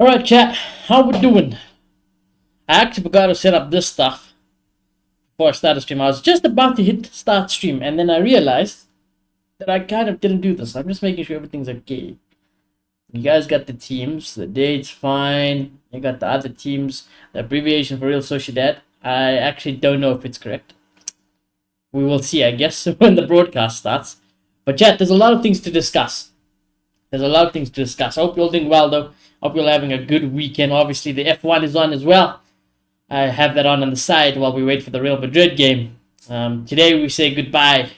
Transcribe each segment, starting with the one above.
Alright, chat, how we doing? I actually forgot to set up this stuff before I started stream. I was just about to hit start stream, and then I realized that I kind of didn't do this. I'm just making sure everything's okay. You guys got the teams, the date's fine. You got the other teams, the abbreviation for Real Sociedad. I actually don't know if it's correct. We will see, I guess, when the broadcast starts. But chat, there's a lot of things to discuss. I hope you're all doing well, though. Hope you're having a good weekend. Obviously, the F1 is on as well. I have that on the side while we wait for the Real Madrid game. Today, we say goodbye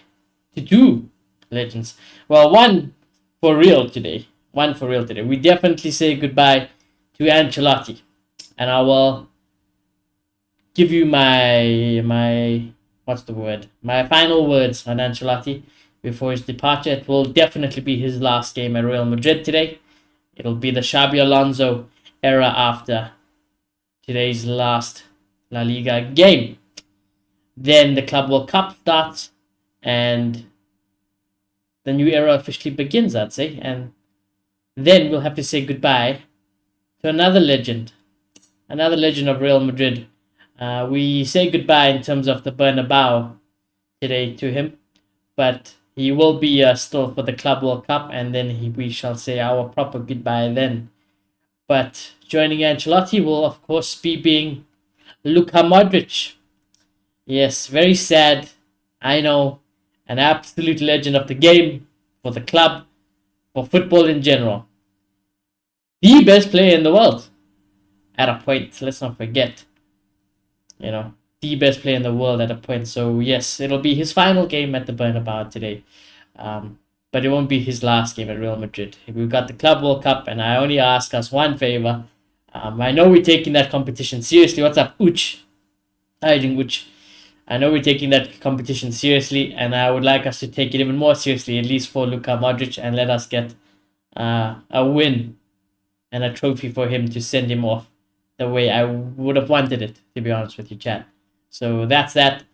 to two legends. Well, one for real today. We definitely say goodbye to Ancelotti. And I will give you my final words on Ancelotti before his departure. It will definitely be his last game at Real Madrid today. It'll be the Xabi Alonso era after today's last La Liga game. Then the Club World Cup starts and the new era officially begins, I'd say. And then we'll have to say goodbye to another legend of Real Madrid. We say goodbye in terms of the Bernabeu today to him, but he will be still for the Club World Cup, and then we shall say our proper goodbye then. But joining Ancelotti will, of course, being Luka Modric. Yes, very sad. I know, an absolute legend of the game, for the club, for football in general. The best player in the world. At a point, let's not forget. The best player in the world at a point. So yes, it'll be his final game at the Bernabeu today. But it won't be his last game at Real Madrid. We've got the Club World Cup, and I only ask us one favor. I know we're taking that competition seriously. What's up, Uch? Hi, Uch. I know we're taking that competition seriously, and I would like us to take it even more seriously, at least for Luka Modric, and let us get a win and a trophy for him to send him off the way I would have wanted it, to be honest with you, chat. So that's that.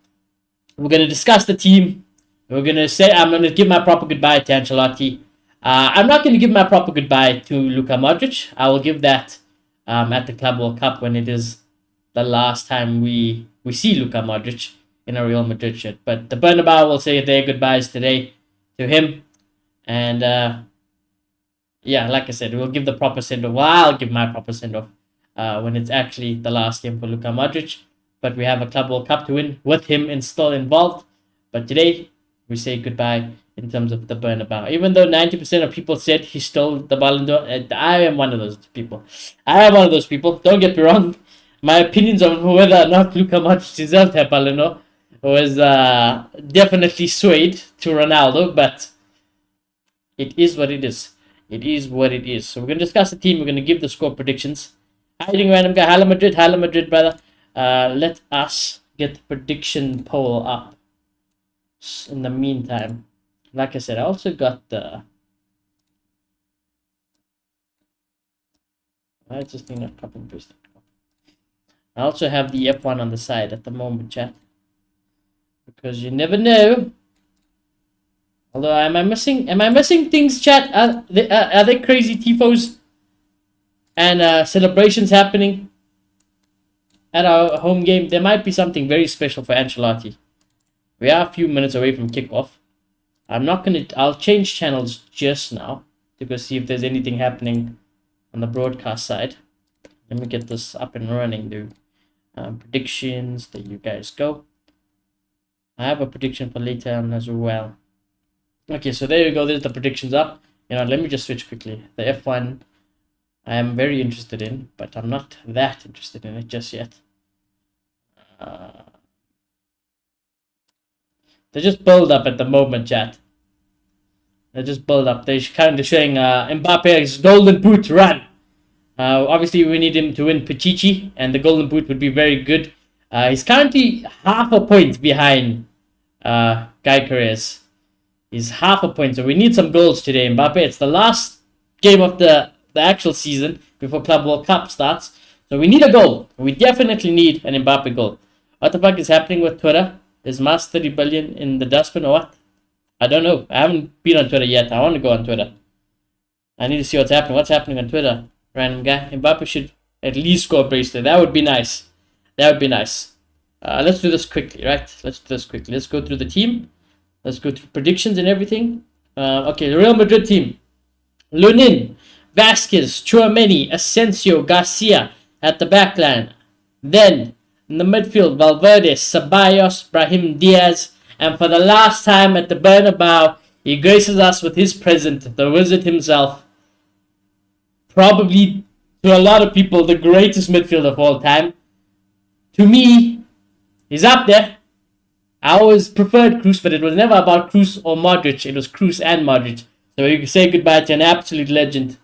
We're going to discuss the team. I'm going to give my proper goodbye to Ancelotti. I'm not going to give my proper goodbye to Luka Modric. I will give that at the Club World Cup, when it is the last time we see Luka Modric in a Real Madrid shirt. But the Bernabeu will say their goodbyes today to him. And like I said, we'll give the proper send-off. Well, I'll give my proper send-off when it's actually the last game for Luka Modric. But we have a Club World Cup to win with him still involved. But today, we say goodbye in terms of the Bernabeu. Even though 90% of people said he stole the Ballon d'Or, I am one of those people. Don't get me wrong. My opinions on whether or not Luka Modric deserved that Ballon d'Or was definitely swayed to Ronaldo. But it is what it is. So we're going to discuss the team. We're going to give the score predictions. Hi, random guy. Hello, Madrid, brother. Let us get the prediction poll up. In the meantime, like I said, I also got the... I just need a copy and paste. I also have the F1 on the side at the moment, chat. Because you never know. Although, am I missing things, chat? Are there crazy tifos and celebrations happening at our home game? There might be something very special for Ancelotti. We are a few minutes away from kickoff. I'll change channels just now to go see if there's anything happening on the broadcast side. Let me get this up and running, dude. Predictions, there you guys go. I have a prediction for later on as well. Okay, so there you go. There's the predictions up. Let me just switch quickly. The F1 I am very interested in, but I'm not that interested in it just yet. They just build up at the moment, chat. They just build up. They're kind of showing Mbappe's golden boot run. Obviously, we need him to win Pichichi, and the golden boot would be very good. He's currently half a point behind Guy Carrez. He's half a point, so we need some goals today, Mbappe. It's the last game of the actual season before Club World Cup starts. So we need a goal. We definitely need an Mbappe goal. What the fuck is happening with Twitter? Is Mas 30 billion in the dustbin or what? I don't know. I haven't been on Twitter yet. I want to go on Twitter. I need to see what's happening. What's happening on Twitter Random guy. Mbappe should at least score a brace there. That would be nice. That would be nice. Let's do this quickly, right? Let's do this quickly. Let's go through the team. Let's go through predictions and everything. Okay, the Real Madrid team. Lunin, Vasquez, Tchouaméni, Asensio, Garcia at the backline. Then, in the midfield, Valverde, Ceballos, Brahim Diaz. And for the last time at the Bernabeu, he graces us with his presence, the wizard himself. Probably, to a lot of people, the greatest midfielder of all time. To me, he's up there. I always preferred Kroos, but it was never about Kroos or Modric. It was Kroos and Modric. So you can say goodbye to an absolute legend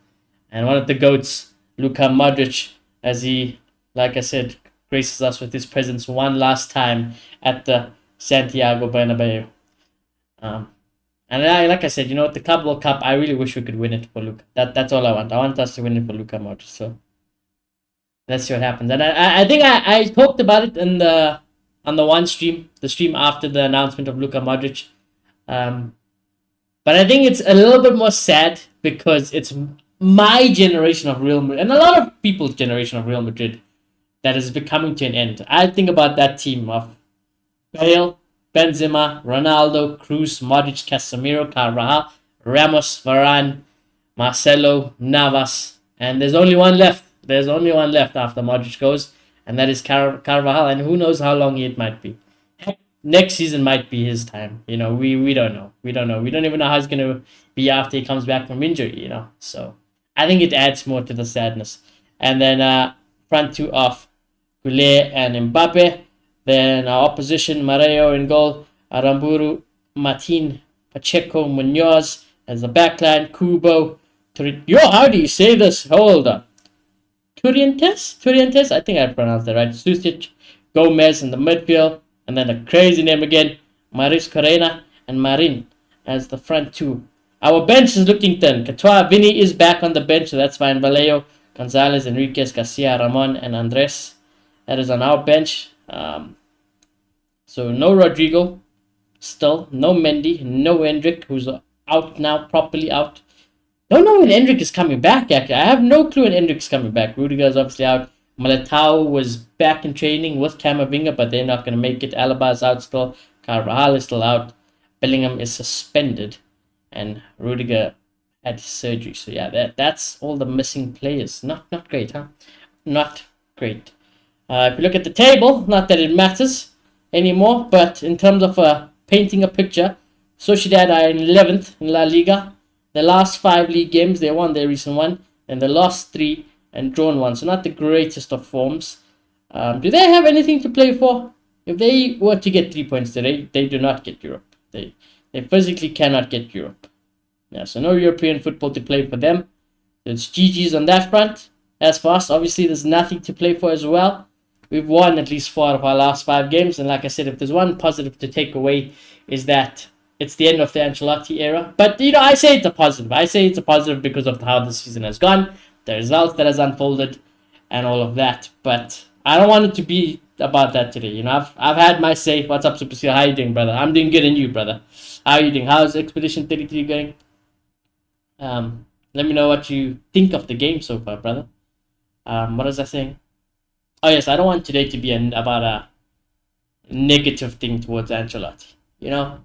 and one of the GOATs, Luka Modric, as he, like I said, graces us with his presence one last time at the Santiago Bernabeu. And like I said, you know, the Club World Cup, I really wish we could win it for Luka. That's all I want. I want us to win it for Luka Modric. So let's see what happens. And I think I talked about it on the one stream, the stream after the announcement of Luka Modric. But I think it's a little bit more sad because it's my generation of Real Madrid and a lot of people's generation of Real Madrid that is becoming to an end. I think about that team of Bale, Benzema, Ronaldo, Kroos, Modric, Casemiro, Carvajal, Ramos, Varane, Marcelo, Navas, and there's only one left. There's only one left after Modric goes, and that is Carvajal, and who knows how long it might be. Heck, next season might be his time. You know, we don't know. We don't know. We don't even know how it's going to be after he comes back from injury, you know. So I think it adds more to the sadness. And then front two of Goulet and Mbappe. Then our opposition, Mareo in goal, Aramburu, Martin, Pacheco, Munoz as the backline, Kubo, how do you say this? Hold on. Turientes? I think I pronounced that right. Susic, Gomez in the midfield, and then a crazy name again, Maris Corena and Marin as the front two. Our bench is looking thin. Courtois, Vinny is back on the bench, so that's fine. Vallejo, Gonzalez, Enriquez, Garcia, Ramon, and Andres. That is on our bench. So no Rodrigo, still. No Mendy, no Endrick, who's out now, properly out. Don't know when Endrick is coming back, actually. I have no clue when Endrick is coming back. Rudiger is obviously out. Militao was back in training with Camavinga, but they're not going to make it. Alaba is out still. Carvajal is still out. Bellingham is suspended. And Rudiger had surgery. So yeah, that's all the missing players. Not great, huh? Not great. If you look at the table, not that it matters anymore, but in terms of painting a picture, Sociedad are in 11th in La Liga. The last 5 league games, they won their recent one, and the last 3 and drawn 1. So not the greatest of forms. Do they have anything to play for? If they were to get 3 points today, they do not get Europe. They physically cannot get Europe. Yeah, so no European football to play for them. It's GG's on that front. As for us, obviously there's nothing to play for as well. We've won at least 4 of our last 5 games, and like I said, if there's one positive to take away, is that it's the end of the Ancelotti era. But, you know, I say it's a positive. I say it's a positive because of how the season has gone, the results that has unfolded, and all of that. But I don't want it to be about that today. You know, I've had my say. What's up, Super Seal? How you doing, brother? I'm doing good, and you, brother? How are you doing? How's Expedition 33 going? Let me know what you think of the game so far, brother. What was I saying? Oh, yes, I don't want today to be about a negative thing towards Ancelotti. You know,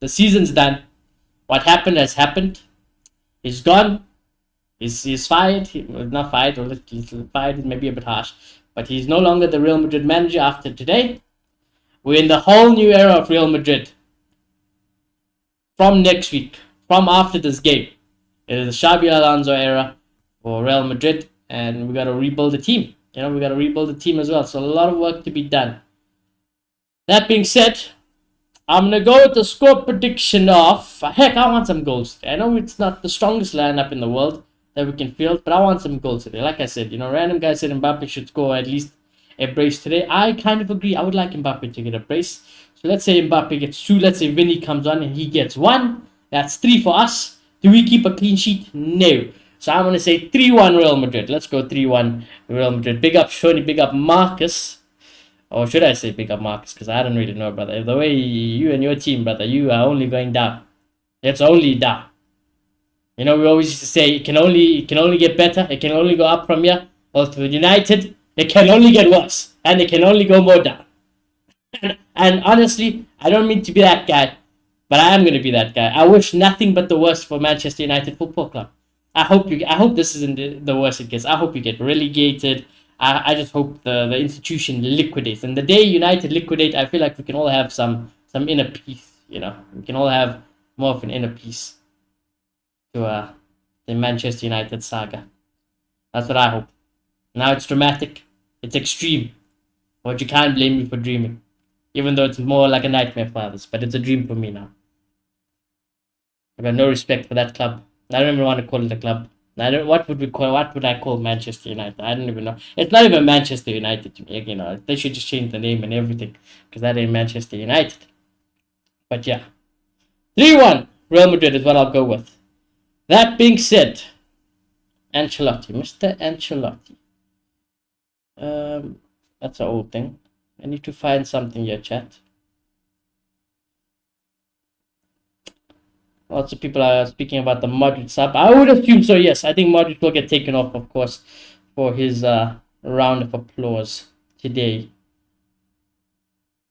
the season's done. What happened has happened. He's gone. He's fired. Not fired, or he's fired maybe a bit harsh. But he's no longer the Real Madrid manager after today. We're in the whole new era of Real Madrid. From next week, from after this game, it is the Xabi Alonso era for Real Madrid, and we got to rebuild the team. You know, we got to rebuild the team as well. So a lot of work to be done. That being said, I'm going to go with the score prediction of... Heck, I want some goals today. I know it's not the strongest lineup in the world that we can field, but I want some goals today. Like I said, you know, random guy said Mbappe should score at least a brace today. I kind of agree. I would like Mbappe to get a brace. So let's say Mbappe gets 2. Let's say Vinny comes on and he gets 1. That's 3 for us. Do we keep a clean sheet? No. So I'm going to say 3-1 Real Madrid. Let's go 3-1 Real Madrid. Big up Shoni, big up Marcus. Or should I say big up Marcus? Because I don't really know, brother. The way you and your team, brother, you are only going down. It's only down. You know, we always used to say it can only get better. It can only go up from here. Well, with United, it can only get worse, and it can only go more down. And honestly, I don't mean to be that guy, but I am going to be that guy. I wish nothing but the worst for Manchester United Football Club. I hope this isn't the worst it gets. I hope you get relegated. I just hope the institution liquidates. And the day United liquidate, I feel like we can all have some inner peace. You know, we can all have more of an inner peace to the Manchester United saga. That's what I hope. Now it's dramatic. It's extreme. But you can't blame me for dreaming. Even though it's more like a nightmare for others. But it's a dream for me now. I've got no respect for that club. I don't even want to call it a club. What would I call Manchester United? I don't even know. It's not even Manchester United to me. You know, they should just change the name and everything. Because that ain't Manchester United. But yeah. 3-1 Real Madrid is what I'll go with. That being said, Ancelotti, Mr. Ancelotti. That's an old thing. I need to find something here, chat. Lots of people are speaking about the Madrid sub. I would assume so, yes. I think Madrid will get taken off, of course, for his round of applause today.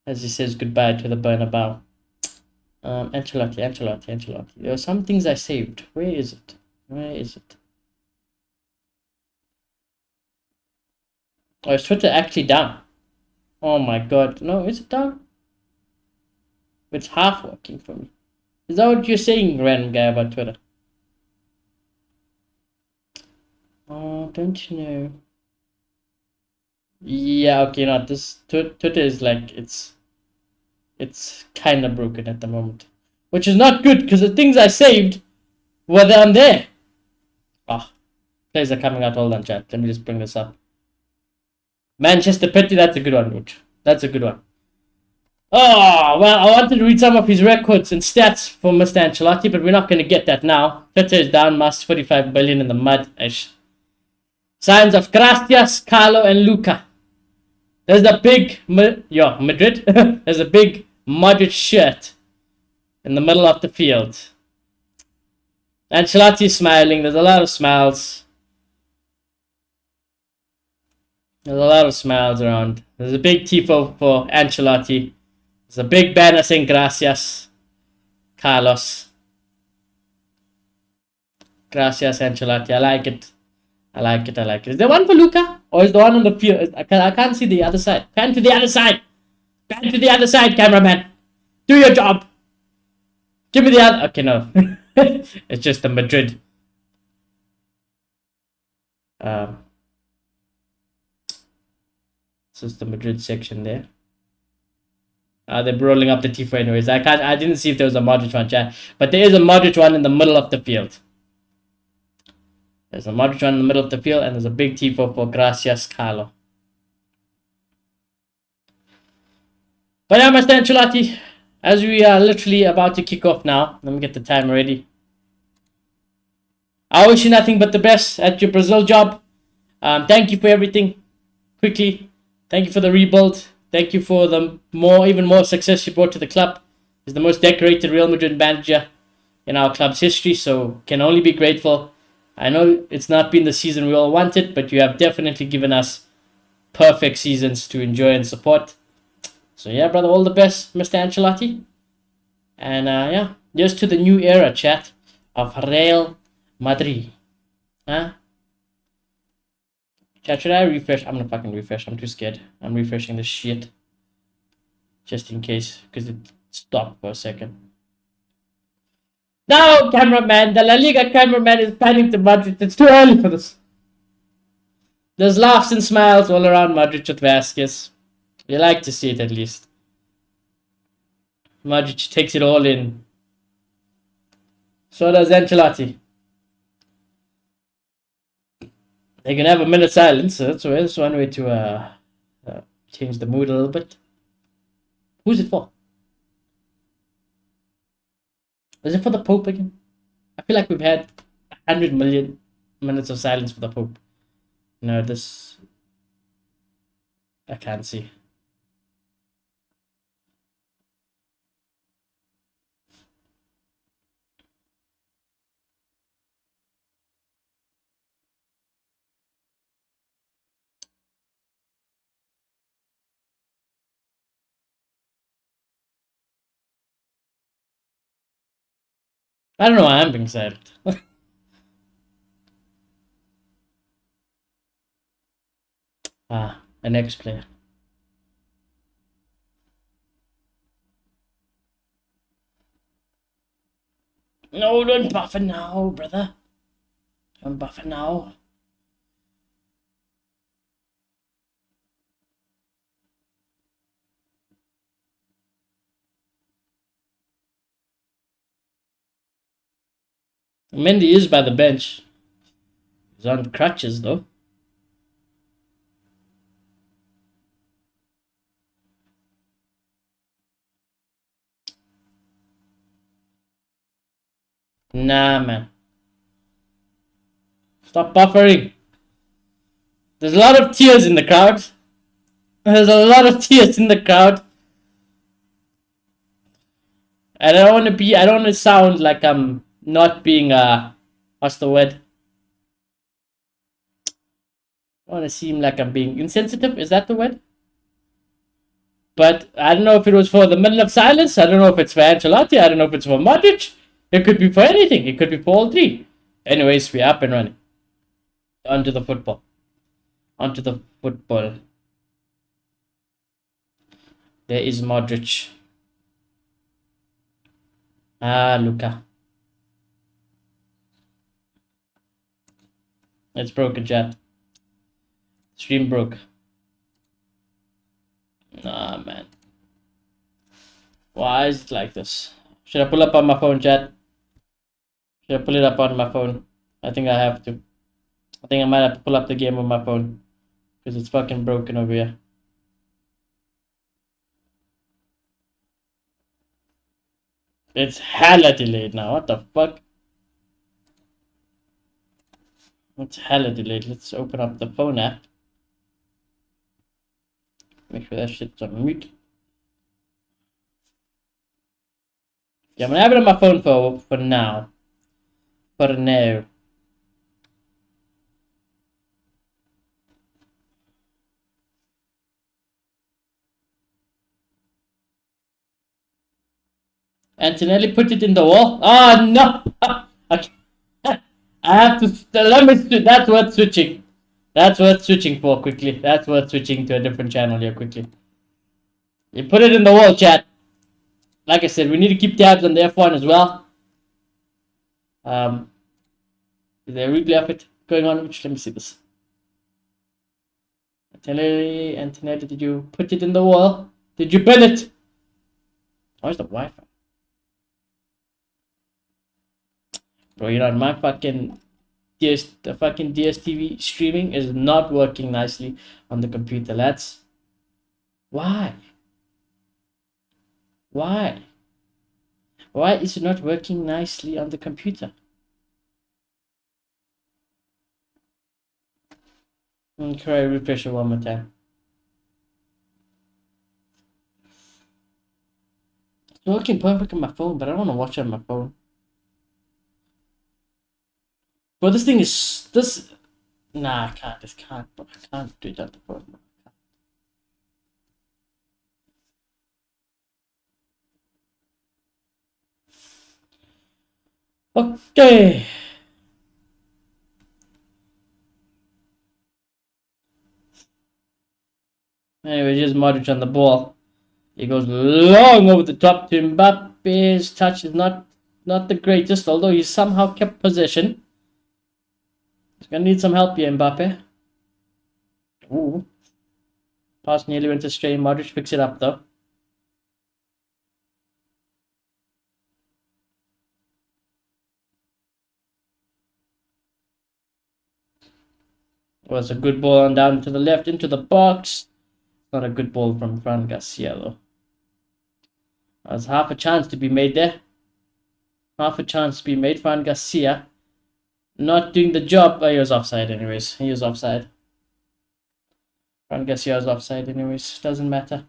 As he says goodbye to the Bernabeu. Ancelotti. There are some things I saved. Where is it? Oh, is Twitter actually down? Oh my god. No, is it down? It's half working for me. Is that what you're saying, random guy, about Twitter? Oh, don't you know? Yeah, okay, no, this Twitter is like, it's kind of broken at the moment. Which is not good, because the things I saved were down there. Oh, plays are coming out. Hold on, chat. Let me just bring this up. Manchester Petty, that's a good one, dude. That's a good one. Oh, well, I wanted to read some of his records and stats for Mr. Ancelotti, but we're not going to get that now. Twitter is down, minus 45 billion in the mud. Signs of Gracias, Carlo, and Luca. There's the big, Madrid. There's a big Madrid shirt in the middle of the field. Ancelotti is smiling. There's a lot of smiles. There's a lot of smiles around. There's a big tifo for Ancelotti. There's a big banner saying Gracias, Carlos. Gracias, Ancelotti. I like it. Is there one for Luca? Or is the one on the field? I can't see the other side. Pan to the other side. Pan to the other side, cameraman. Do your job. Give me the other. Okay, no. It's just the Madrid. This is the Madrid section there. They're rolling up the tifo anyways. I didn't see if there was a Modric one, chat. But there is a Modric one in the middle of the field. There's a Modric one in the middle of the field, and there's a big tifo for Gracias, Carlo. But yeah, Mr. Ancelotti, as we are literally about to kick off now, let me get the timer ready. I wish you nothing but the best at your Brazil job. Thank you for everything. Quickly, thank you for the rebuild. Thank you for the even more success you brought to the club. He's the most decorated Real Madrid manager in our club's history, so can only be grateful. I know it's not been the season we all wanted, but you have definitely given us perfect seasons to enjoy and support. So yeah, brother, all the best, Mr. Ancelotti. And yeah, just to the new era, chat, of Real Madrid. Huh? Chat, should I refresh? I'm gonna fucking refresh. I'm too scared. I'm refreshing this shit. Just in case, because it stopped for a second. No, cameraman! The La Liga cameraman is panning to Madrid. It's too early for this. There's laughs and smiles all around Madrid with Vasquez. You like to see it at least. Madrid takes it all in. So does Ancelotti. They can have a minute silence. So that's one way to change the mood a little bit. Who's it for? Is it for the Pope again? I feel like we've had 100 million minutes of silence for the Pope. No, this... I can't see. I don't know why I'm being silent. The next player. No, don't buff it now, brother. Don't buff it now. Mendy is by the bench. He's on crutches, though. Nah, man. Stop buffering. There's a lot of tears in the crowd. There's a lot of tears in the crowd. And I don't want to sound like I'm not being, what's the word? I want to seem like I'm being insensitive. Is that the word? But I don't know if it was for the minute of silence. I don't know if it's for Ancelotti. I don't know if it's for Modric. It could be for anything. It could be for all three. Anyways, we're up and running. Onto the football. Onto the football. There is Modric. Luka. It's broken, chat. Stream broke. Nah, man. Why is it like this? Should I pull up on my phone, chat? Should I pull it up on my phone? I think I have to. I think I might have to pull up the game on my phone. Because it's fucking broken over here. It's hella delayed now. What the fuck? It's hella delayed. Let's open up the phone app. Make sure that shit's on mute. Yeah, I'm gonna have it on my phone for now. For now. Antonelli put it in the wall. Oh no! Okay. I have to. Let me. That's worth switching. That's worth switching for quickly. That's worth switching to a different channel here quickly. You put it in the wall, chat. Like I said, we need to keep tabs on the F1 as well. Is there a replay of it going on? Let me see this. Antonelli, did you put it in the wall? Did you pin it? Where's the Wi-Fi? Bro, you know, my fucking the fucking DSTV streaming is not working nicely on the computer, lads. Why? Why is it not working nicely on the computer? Okay, refresh it one more time. It's working perfect on my phone, but I don't want to watch it on my phone. But this thing is this. Nah, I can't. This can't. I can't do it on the phone. Okay. Anyway, here's Modric on the ball. He goes long over the top to Mbappe's touch is not the greatest, although he somehow kept possession. He's gonna need some help here, Mbappe. Ooh. Pass nearly went astray. Modric picks it up though. Was a good ball on down to the left into the box. Not a good ball from Fran Garcia though. There's half a chance to be made there. Half a chance to be made. Fran Garcia not doing the job. Oh, he was offside anyways. He was offside. Fran Garcia was offside anyways. Doesn't matter.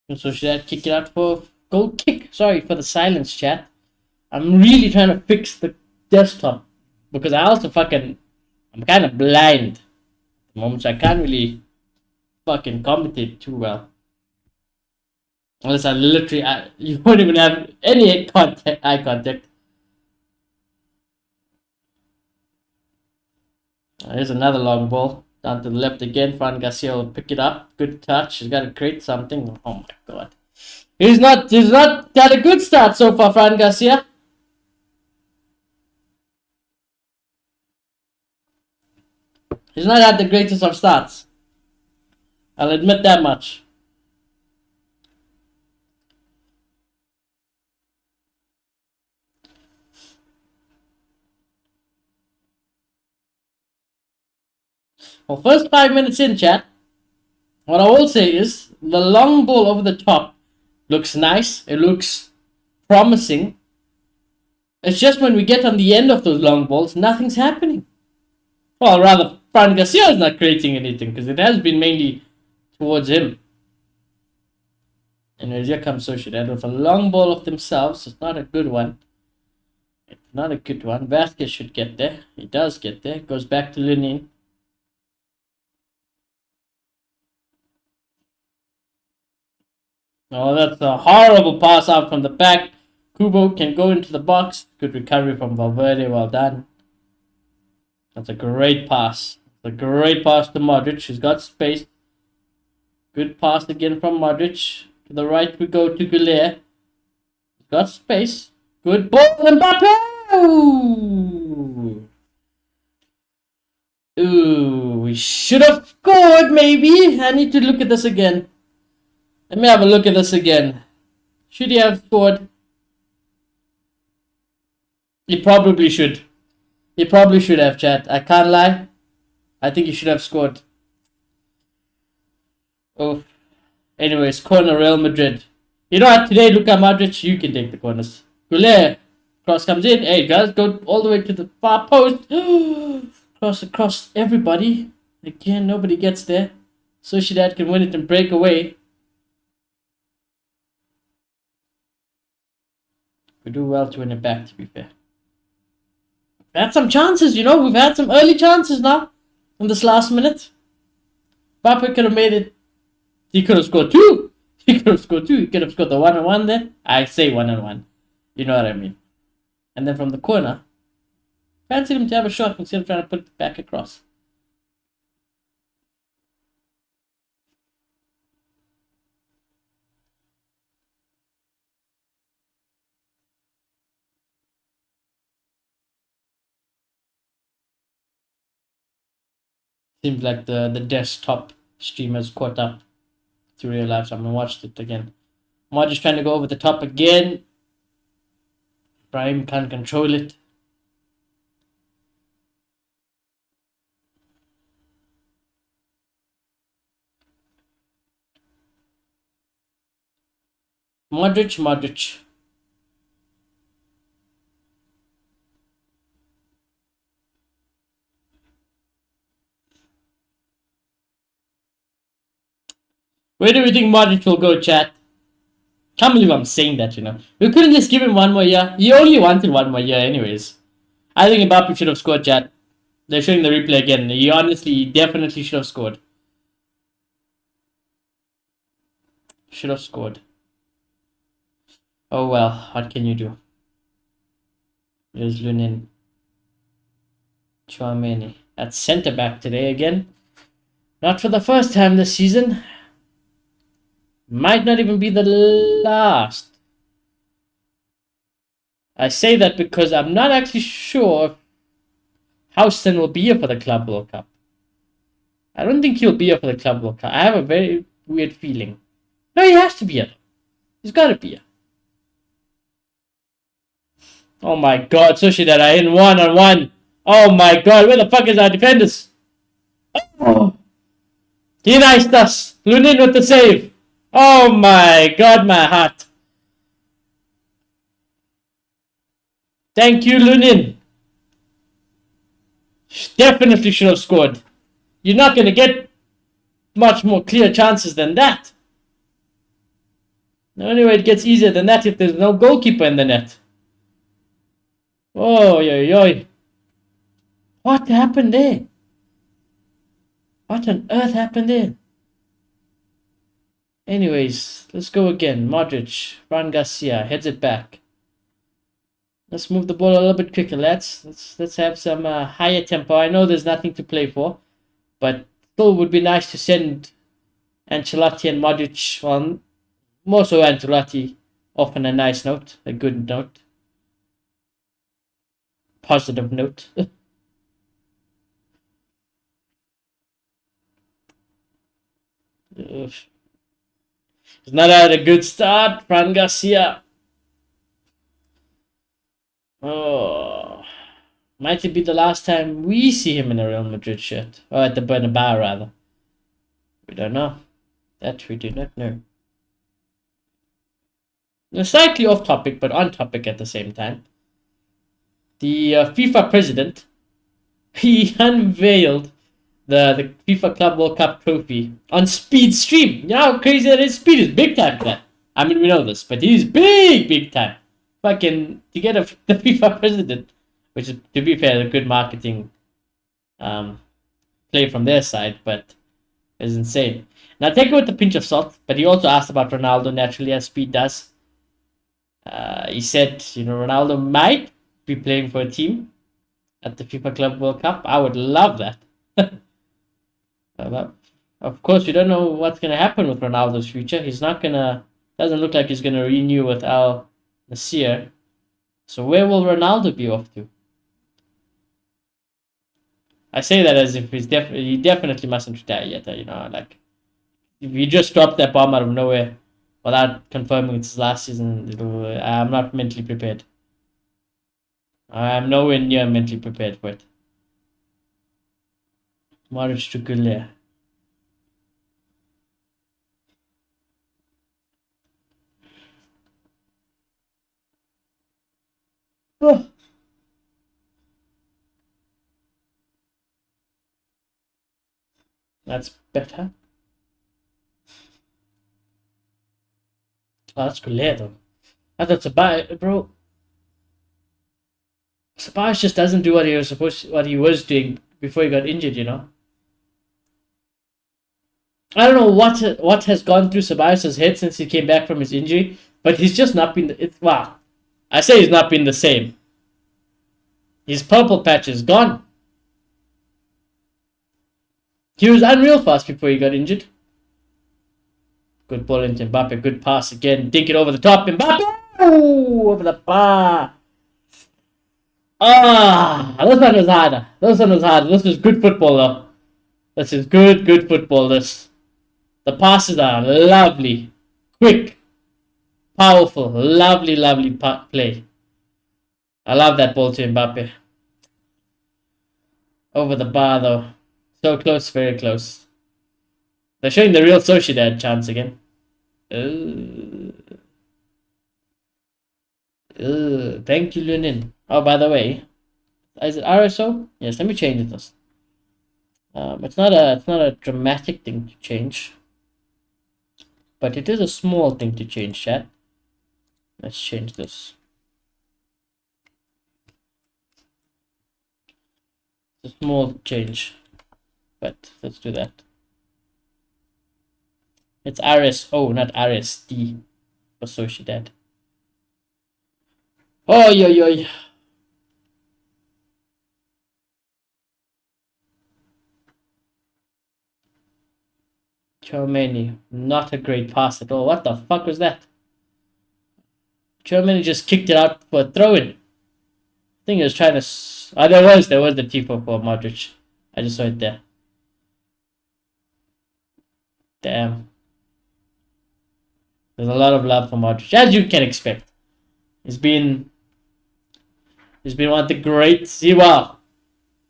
And Sociedad kick it out for goal kick. Sorry for the silence, chat. I'm really trying to fix the desktop because I'm kind of blind at the moment, so I can't really fucking commentate too well. Unless you won't even have any eye contact. Here's another long ball. Down to the left again. Fran Garcia will pick it up. Good touch. He's got to create something. Oh my god. He's not got a good start so far, Fran Garcia. He's not had the greatest of starts. I'll admit that much. Well, first 5 minutes in, chat. What I will say is the long ball over the top looks nice. It looks promising. It's just when we get on the end of those long balls, nothing's happening. Well, rather, Fran Garcia is not creating anything because it has been mainly towards him. And here comes Sociedad with a long ball of themselves. It's not a good one. It's not a good one. Vasquez should get there. He does get there. Goes back to Lunin. Oh, that's a horrible pass out from the back. Kubo can go into the box. Good recovery from Valverde. Well done. That's a great pass. A great pass to Modric, who's got space. Good pass again from Modric. To the right we go to Goulet. Got space. Good ball, Mbappe! Ooh, we should have scored maybe. I need to look at this again. Let me have a look at this again. Should he have scored? He probably should. He probably should have, chat. I can't lie. I think he should have scored. Oh. Anyways, corner Real Madrid. You know what? Today, Luka Modric, you can take the corners. Goulet. Cross comes in. Hey, guys, go all the way to the far post. Cross across everybody. Again, nobody gets there. Sociedad can win it and break away. We do well to win it back, to be fair. We've had some chances, you know. We've had some early chances now in this last minute. Mbappe could have made it. He could have scored two. He could have scored two. He could have scored the 1-on-1 there. I say 1-on-1. You know what I mean. And then from the corner, fancied him to have a shot instead of trying to put it back across. Seems like the desktop stream has caught up to real life, so I'm gonna watch it again. Modric trying to go over the top again. Brahim can't control it. Modric. Where do we think Modric will go, chat? Can't believe I'm saying that, you know. We couldn't just give him one more year. He only wanted one more year anyways. I think Mbappe should have scored, chat. They're showing the replay again. He definitely should have scored. Should have scored. Oh well, what can you do? Here's Lunin. Chouameni at centre back today again. Not for the first time this season. Might not even be the last. I say that because I'm not actually sure if Houston will be here for the Club World Cup. I don't think he'll be here for the Club World Cup. I have a very weird feeling. No, he has to be here. He's got to be here. Oh my god, Sociedad are in 1-on-1. Oh my god, where the fuck is our defenders? Oh. He iced us. Lunin with the save. Oh my god, my heart. Thank you, Lunin. Definitely should have scored. You're not going to get much more clear chances than that. No, anyway, it gets easier than that if there's no goalkeeper in the net. Oh, yo. What happened there? What on earth happened there? Anyways, let's go again. Modric, Fran Garcia, heads it back. Let's move the ball a little bit quicker, lads. Let's have some higher tempo. I know there's nothing to play for, but still would be nice to send Ancelotti and Modric, well, more so Ancelotti, off on a nice note, a good note, positive note. He's not had a good start, Fran Garcia. Oh, might it be the last time we see him in a Real Madrid shirt, or at the Bernabeu rather? We don't know. That we do not know. Slightly off topic, but on topic at the same time. The FIFA president, he unveiled the FIFA Club World Cup trophy on speed stream. You know how crazy that is? Speed is big time for that. I mean, we know this, but he's big time. Fucking, to get the FIFA president, which is, to be fair, a good marketing play from their side, but it's insane. Now, take it with a pinch of salt, but he also asked about Ronaldo, naturally, as Speed does. He said, Ronaldo might be playing for a team at the FIFA Club World Cup. I would love that. Of course, we don't know what's going to happen with Ronaldo's future. Doesn't look like he's going to renew with Al Nassr. So where will Ronaldo be off to? I say that as if he definitely mustn't retire yet. Like, if you just drop that bomb out of nowhere without confirming it's his last season, I'm not mentally prepared. I'm nowhere near mentally prepared for it. Modric to Gullia. Oh. That's better. Oh, that's Gullia though. I thought Ceballos, bro. Ceballos just doesn't do what he was doing before he got injured, I don't know what has gone through Ceballos' head since he came back from his injury, but he's just not been. I say he's not been the same. His purple patch is gone. He was unreal fast before he got injured. Good ball into Mbappe. Good pass again. Dink it over the top. Mbappe! Ooh, over the bar. This one was harder. This was good football though. This is good football. The passes are lovely, quick, powerful, lovely play. I love that ball to Mbappe. Over the bar though. So close, very close. They're showing the real Sociedad chance again. Thank you, Lunin. Oh, by the way, is it RSO? Yes, let me change this. It's not a dramatic thing to change, but it is a small thing to change, chat. Let's change this. It's a small change, but let's do that. It's RSO, not RSD for Sociedad. Oh, yo. Chouameni, not a great pass at all. What the fuck was that? Chouameni just kicked it out for a throw-in. I think he was trying to... Oh, there was the Tifo for Modric. I just saw it there. Damn. There's a lot of love for Modric, as you can expect. He's been one of the greats.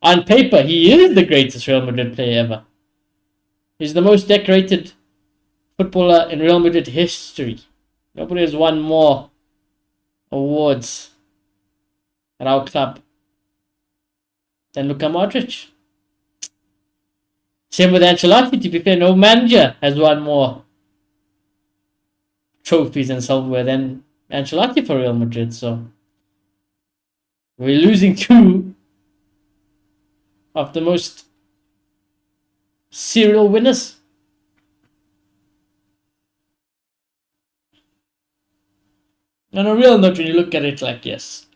On paper, he is the greatest Real Madrid player ever. He's the most decorated footballer in Real Madrid history. Nobody has won more awards at our club than Luka Modric. Same with Ancelotti, to be fair. No manager has won more trophies and silverware than Ancelotti for Real Madrid. So we're losing two of the most serial winners. On a real note, when you look at it, like, yes,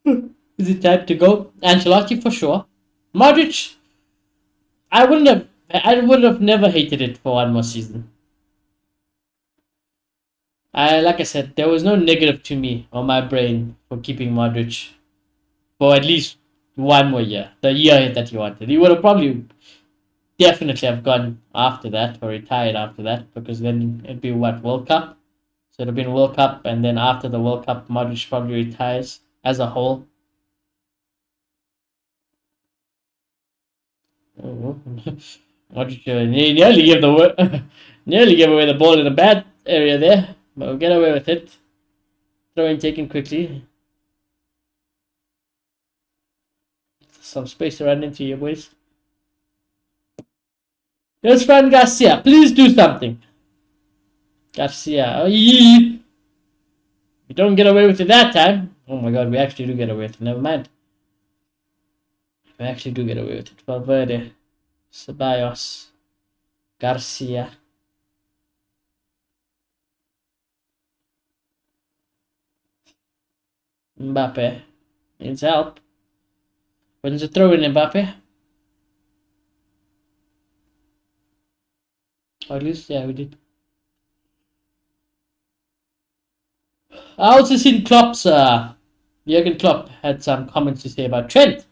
is it time to go? Ancelotti for sure. Modric, I would have never hated it for one more season. Like I said, there was no negative to me on my brain for keeping Modric for at least one more year, the year that he wanted. He would have probably definitely have gone after that or retired after that, because then it'd be what, World Cup? So it'd have been World Cup, and then after the World Cup, Modric probably retires as a whole. Oh. Modric nearly gave nearly gave away the ball in a bad area there, but we'll get away with it. Throw in taken quickly. Some space to run into, you boys. Here's Fran Garcia. Please do something. Garcia. Oh, you don't get away with it that time. Oh my god, we actually do get away with it. Never mind. We actually do get away with it. Valverde. Ceballos. Garcia. Mbappe. Needs help. When's the throw in, Mbappe? Or at least, yeah, we did. I also seen Klopp's, Jurgen Klopp had some comments to say about Trent,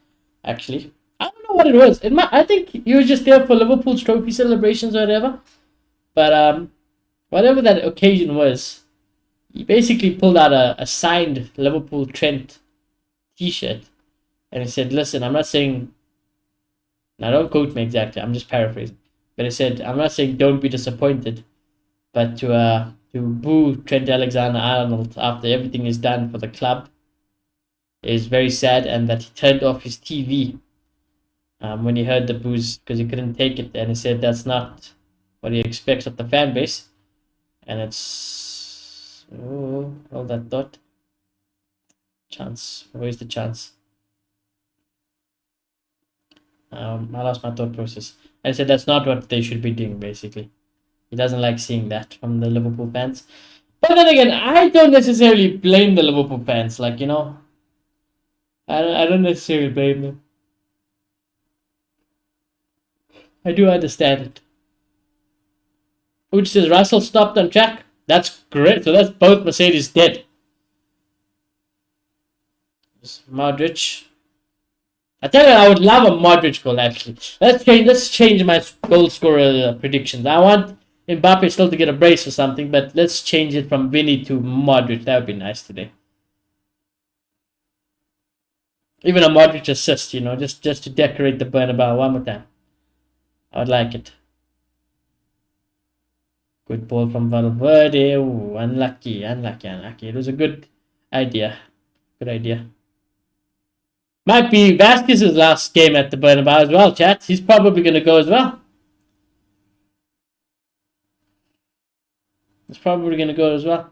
actually. I don't know what it was. I think he was just there for Liverpool's trophy celebrations or whatever. But whatever that occasion was, he basically pulled out a signed Liverpool Trent t-shirt. And he said, listen, I'm not saying... Now, don't quote me exactly. I'm just paraphrasing. But he said, I'm not saying don't be disappointed. But to boo Trent Alexander-Arnold after everything is done for the club is very sad, and that he turned off his TV when he heard the boos because he couldn't take it. And he said that's not what he expects of the fan base. And it's... Oh, hold that thought. Chance. Where's the chance? I lost my thought process. I said that's not what they should be doing, basically. He doesn't like seeing that from the Liverpool fans. But then again, I don't necessarily blame the Liverpool fans. Like, you know, I don't necessarily blame them. I do understand it. Which says Russell stopped on track. That's great. So that's both Mercedes dead. Modric. I tell you, I would love a Modric goal, actually. Let's change my goal scorer predictions. I want Mbappe still to get a brace or something, but let's change it from Vinny to Modric. That would be nice today. Even a Modric assist, you know, just to decorate the Bernabeu one more time. I would like it. Good ball from Valverde. Ooh, unlucky. It was a good idea. Good idea. Might be Vasquez's last game at the Bernabeu as well, chat. He's probably going to go as well. He's probably going to go as well.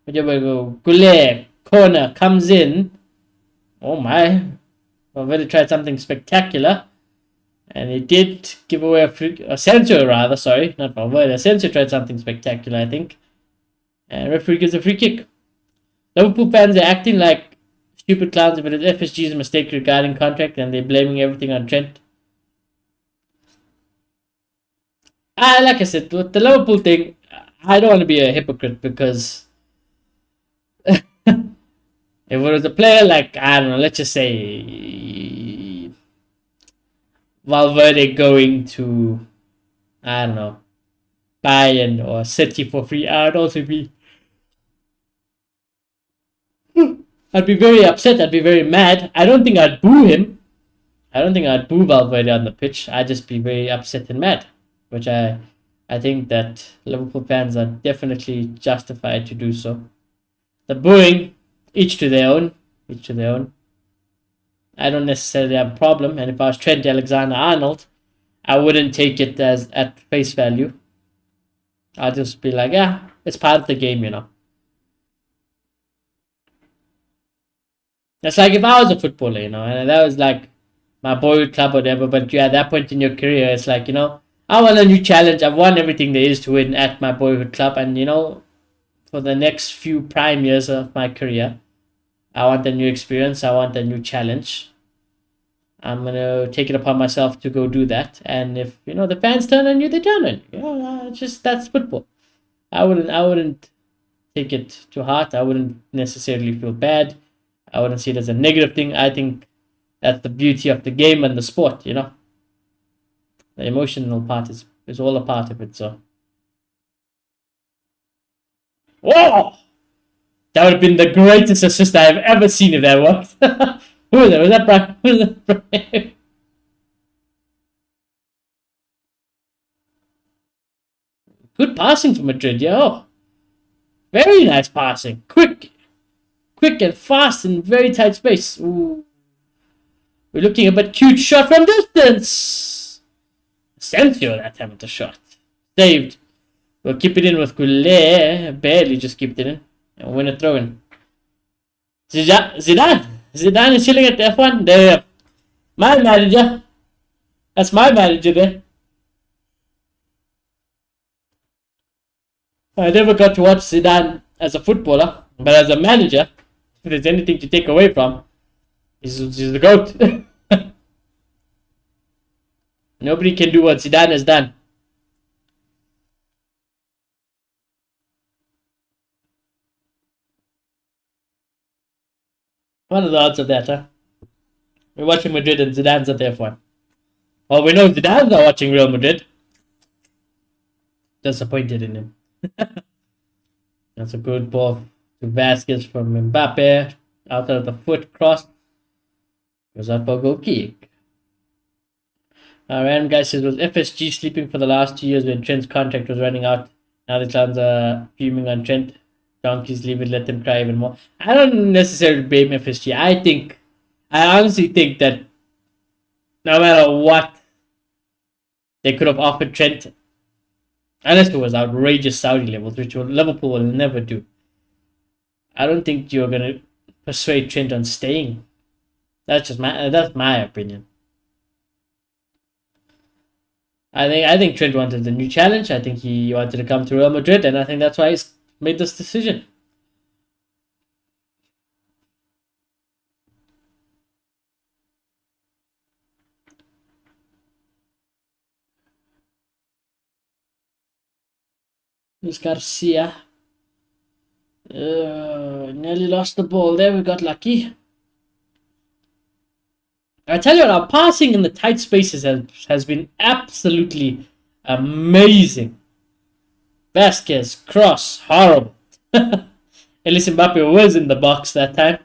Whichever go. Goulet, corner, comes in. Oh my. Valverde tried something spectacular. And he did give away a free... Asensio rather, sorry. Not Valverde. Asensio tried something spectacular, I think. And referee gives a free kick. Liverpool fans are acting like stupid clowns if it is FSG's mistake regarding contract and they're blaming everything on Trent. Like I said, with the Liverpool thing, I don't want to be a hypocrite because if it was a player like, I don't know, let's just say Valverde going to, I don't know, Bayern or City for free, I'd also be... I'd be very upset. I'd be very mad. I don't think I'd boo him. I don't think I'd boo Valverde on the pitch. I'd just be very upset and mad, which I think that Liverpool fans are definitely justified to do so. The booing, each to their own. Each to their own. I don't necessarily have a problem, and if I was Trent Alexander-Arnold, I wouldn't take it as at face value. I'll just be like, yeah, it's part of the game, you know. It's like if I was a footballer, you know, and that was like my boyhood club or whatever, but at that point in your career, it's like, you know, I want a new challenge. I've won everything there is to win at my boyhood club, and, you know, for the next few prime years of my career, I want a new experience. I want a new challenge. I'm gonna take it upon myself to go do that. And if, you know, the fans turn on you, they turn on you. You know, just that's football. I wouldn't take it to heart. I wouldn't necessarily feel bad. I wouldn't see it as a negative thing. I think that's the beauty of the game and the sport. You know, the emotional part is all a part of it. So, whoa, that would have been the greatest assist I've ever seen if that worked. Who was that? Was that Brian? Was that Brian? Good passing from Madrid, yo. Very nice passing. Quick and fast in very tight space. Ooh. We're looking at a cute shot from distance. Asensio that time with the shot. Saved. We'll keep it in with Goulet. Barely just kept it in. And win a throw in. Zidane. Zidane is chilling at F1. There. My manager. That's my manager there. I never got to watch Zidane as a footballer, but as a manager, if there's anything to take away from, he's the GOAT. Nobody can do what Zidane has done. What are the odds of that, huh? We're watching Madrid and Zidane's at F1. Well, we know Zidane's not watching Real Madrid. Disappointed in him. That's a good ball to Vasquez from Mbappe. Out of the foot cross. Goes up for a goal kick. Random guy says, was FSG sleeping for the last 2 years when Trent's contract was running out? Now the clowns are fuming on Trent. Donkeys leave it, let them cry even more. I don't necessarily blame FSG. I honestly think that no matter what, they could have offered Trent, unless it was outrageous Saudi levels, which Liverpool will never do. I don't think you're gonna persuade Trent on staying. That's my opinion. I think Trent wanted a new challenge. I think he wanted to come to Real Madrid, and I think that's why he's made this decision. Luis Garcia. Nearly lost the ball there. We got lucky. I tell you what, our passing in the tight spaces has been absolutely amazing. Vasquez, cross, horrible. At least Mbappe was in the box that time.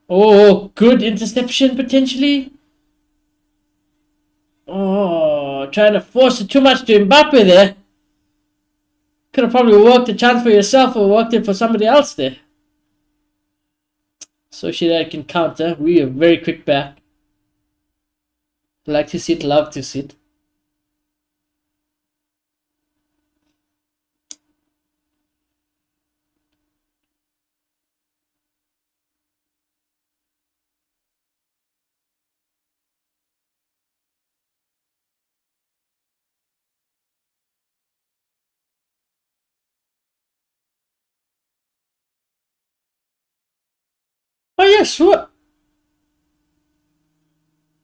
Oh, good interception potentially. Oh, trying to force it too much to Mbappe there. Could have probably worked the chance for yourself or worked it for somebody else there. Sociedad can counter. We are very quick back. Like to see it, love to see it. Oh yes, what?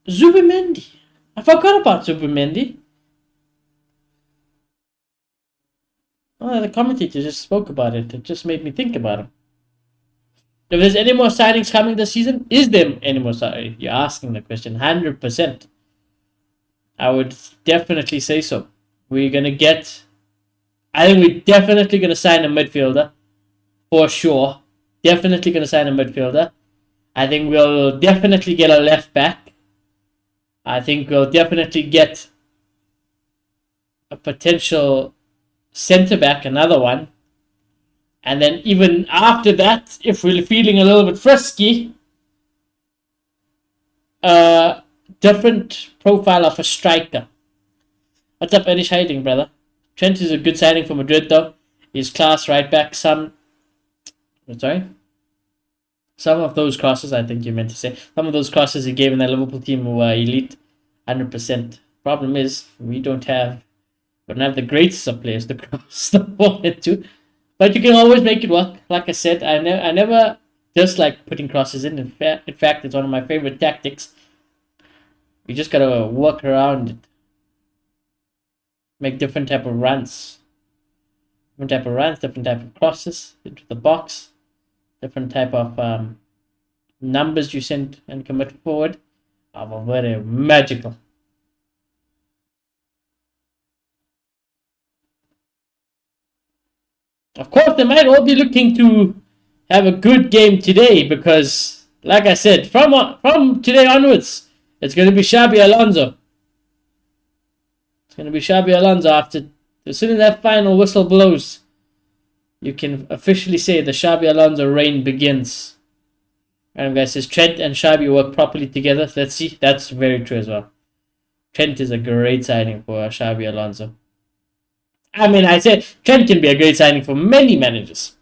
Zubimendi. I forgot about Zubimendi. Oh, the commentator just spoke about it. It just made me think about him. If there's any more signings coming this season, is there any more signings? You're asking the question. 100%. I would definitely say so. We're going to get... I think we're definitely going to sign a midfielder. For sure. Definitely going to sign a midfielder. I think we'll definitely get a left back. I think we'll definitely get a potential centre back, another one. And then even after that, if we're feeling a little bit frisky, a different profile of a striker. What's up, Irish hiding, brother? Trent is a good signing for Madrid, though. He's class right back. Some of those crosses, I think you meant to say, some of those crosses he gave in that Liverpool team were elite, 100%. Problem is, we don't have the greatest of players to cross the ball into, but you can always make it work. Like I said, I never dislike putting crosses in. In fact, it's one of my favorite tactics. You just gotta work around it. Make different type of runs. Different type of crosses into the box. Different type of numbers you send and commit forward. Are very magical. Of course, they might all be looking to have a good game today because, like I said, from today onwards, it's going to be Xabi Alonso. After, as soon as that final whistle blows, you can officially say the Xabi Alonso reign begins. Random guy says Trent and Xabi work properly together. Let's see. That's very true as well. Trent is a great signing for Xabi Alonso. I mean, I said Trent can be a great signing for many managers.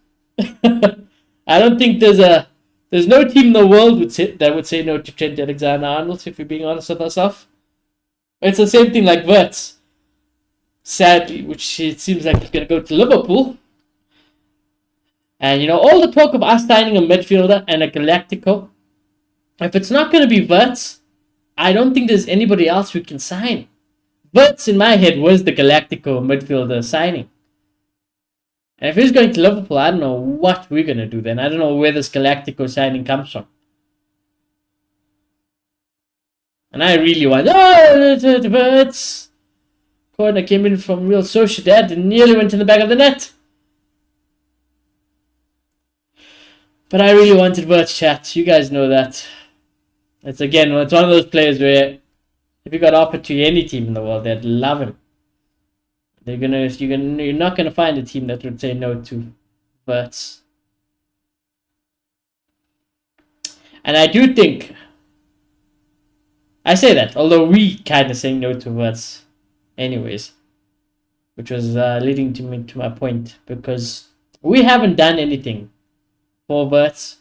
I don't think there's no team in the world that would say no to Trent Alexander-Arnold, if we're being honest with ourselves. It's the same thing like Wirtz. Sadly, which it seems like he's going to go to Liverpool. And, all the talk of us signing a midfielder and a Galactico, if it's not going to be Wirtz, I don't think there's anybody else we can sign. Wirtz, in my head, was the Galactico midfielder signing. And if he's going to Liverpool, I don't know what we're going to do then. I don't know where this Galactico signing comes from. And I really want... Wirtz! Corner came in from Real Sociedad and nearly went in the back of the net. But I really wanted Wirtz, chat. You guys know that. It's one of those players where if he got offered to any team in the world, they'd love him. You're not gonna find a team that would say no to Wirtz. And I do think, I say that, although we kind of saying no to Wirtz anyways, which was leading to my point, because we haven't done anything for Wirtz.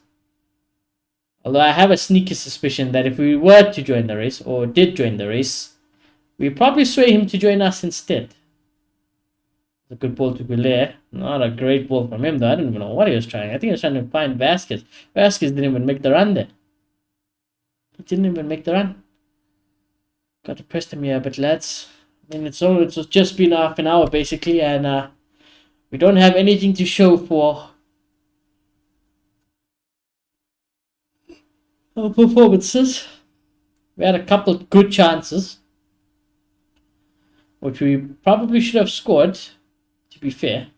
Although I have a sneaky suspicion that if we were to join the race, or did join the race, we'd probably sway him to join us instead. A good ball to Goulet. Not a great ball from him though. I don't even know what he was trying. I think he was trying to find Vasquez. Vasquez didn't even make the run there. He didn't even make the run. Got to press him here, but lads, I mean, it's just been half an hour basically, and we don't have anything to show for our performances. We had a couple of good chances, which we probably should have scored, to be fair.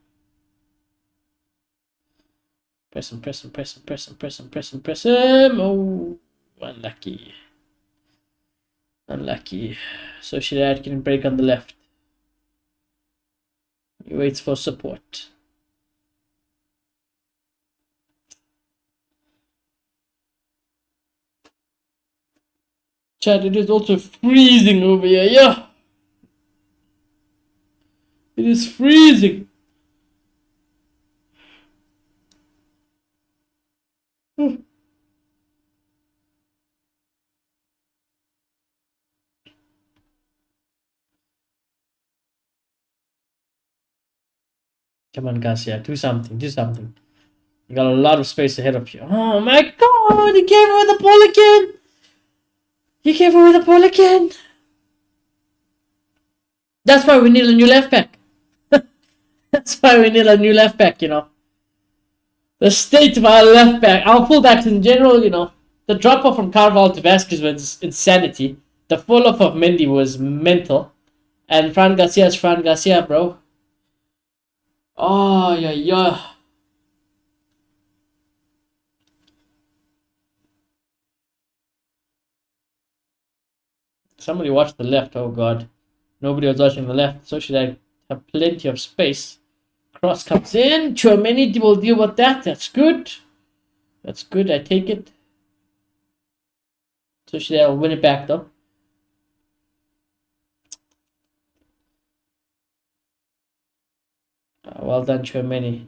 Press him. Oh, unlucky. Sociedad can break on the left. He waits for support. Chat, it is also freezing over here. Yeah. It is freezing. Come on, Garcia, do something. You got a lot of space ahead of you. Oh my god, he gave away the ball again. That's why we need a new left back. The state of our left back, our fullbacks in general, the drop off from Carvalho to Vasquez was insanity. The fall off of Mendy was mental. And Fran Garcia is Fran Garcia, bro. Oh, yeah. Somebody watched the left. Oh, God. Nobody was watching the left. So should I have plenty of space? Cross comes in. Chouameni will deal with that. That's good. I take it. Sociedad will win it back though. Well done, Tchouaméni.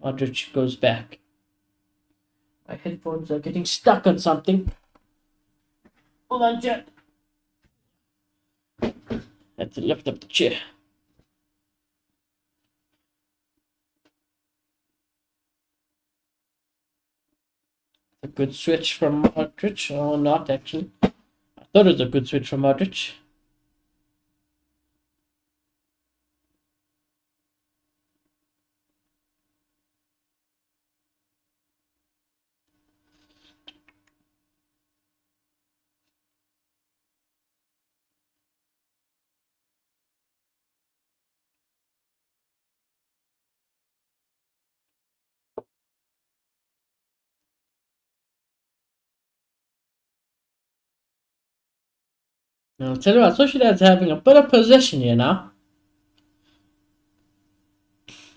Modric goes back. My headphones are getting stuck on something. Hold on, Jet. Had to lift up the chair. A good switch from Modric. Oh, not actually. I thought it was a good switch from Modric. I'll tell you what, Sociedad's having a bit of possession here now.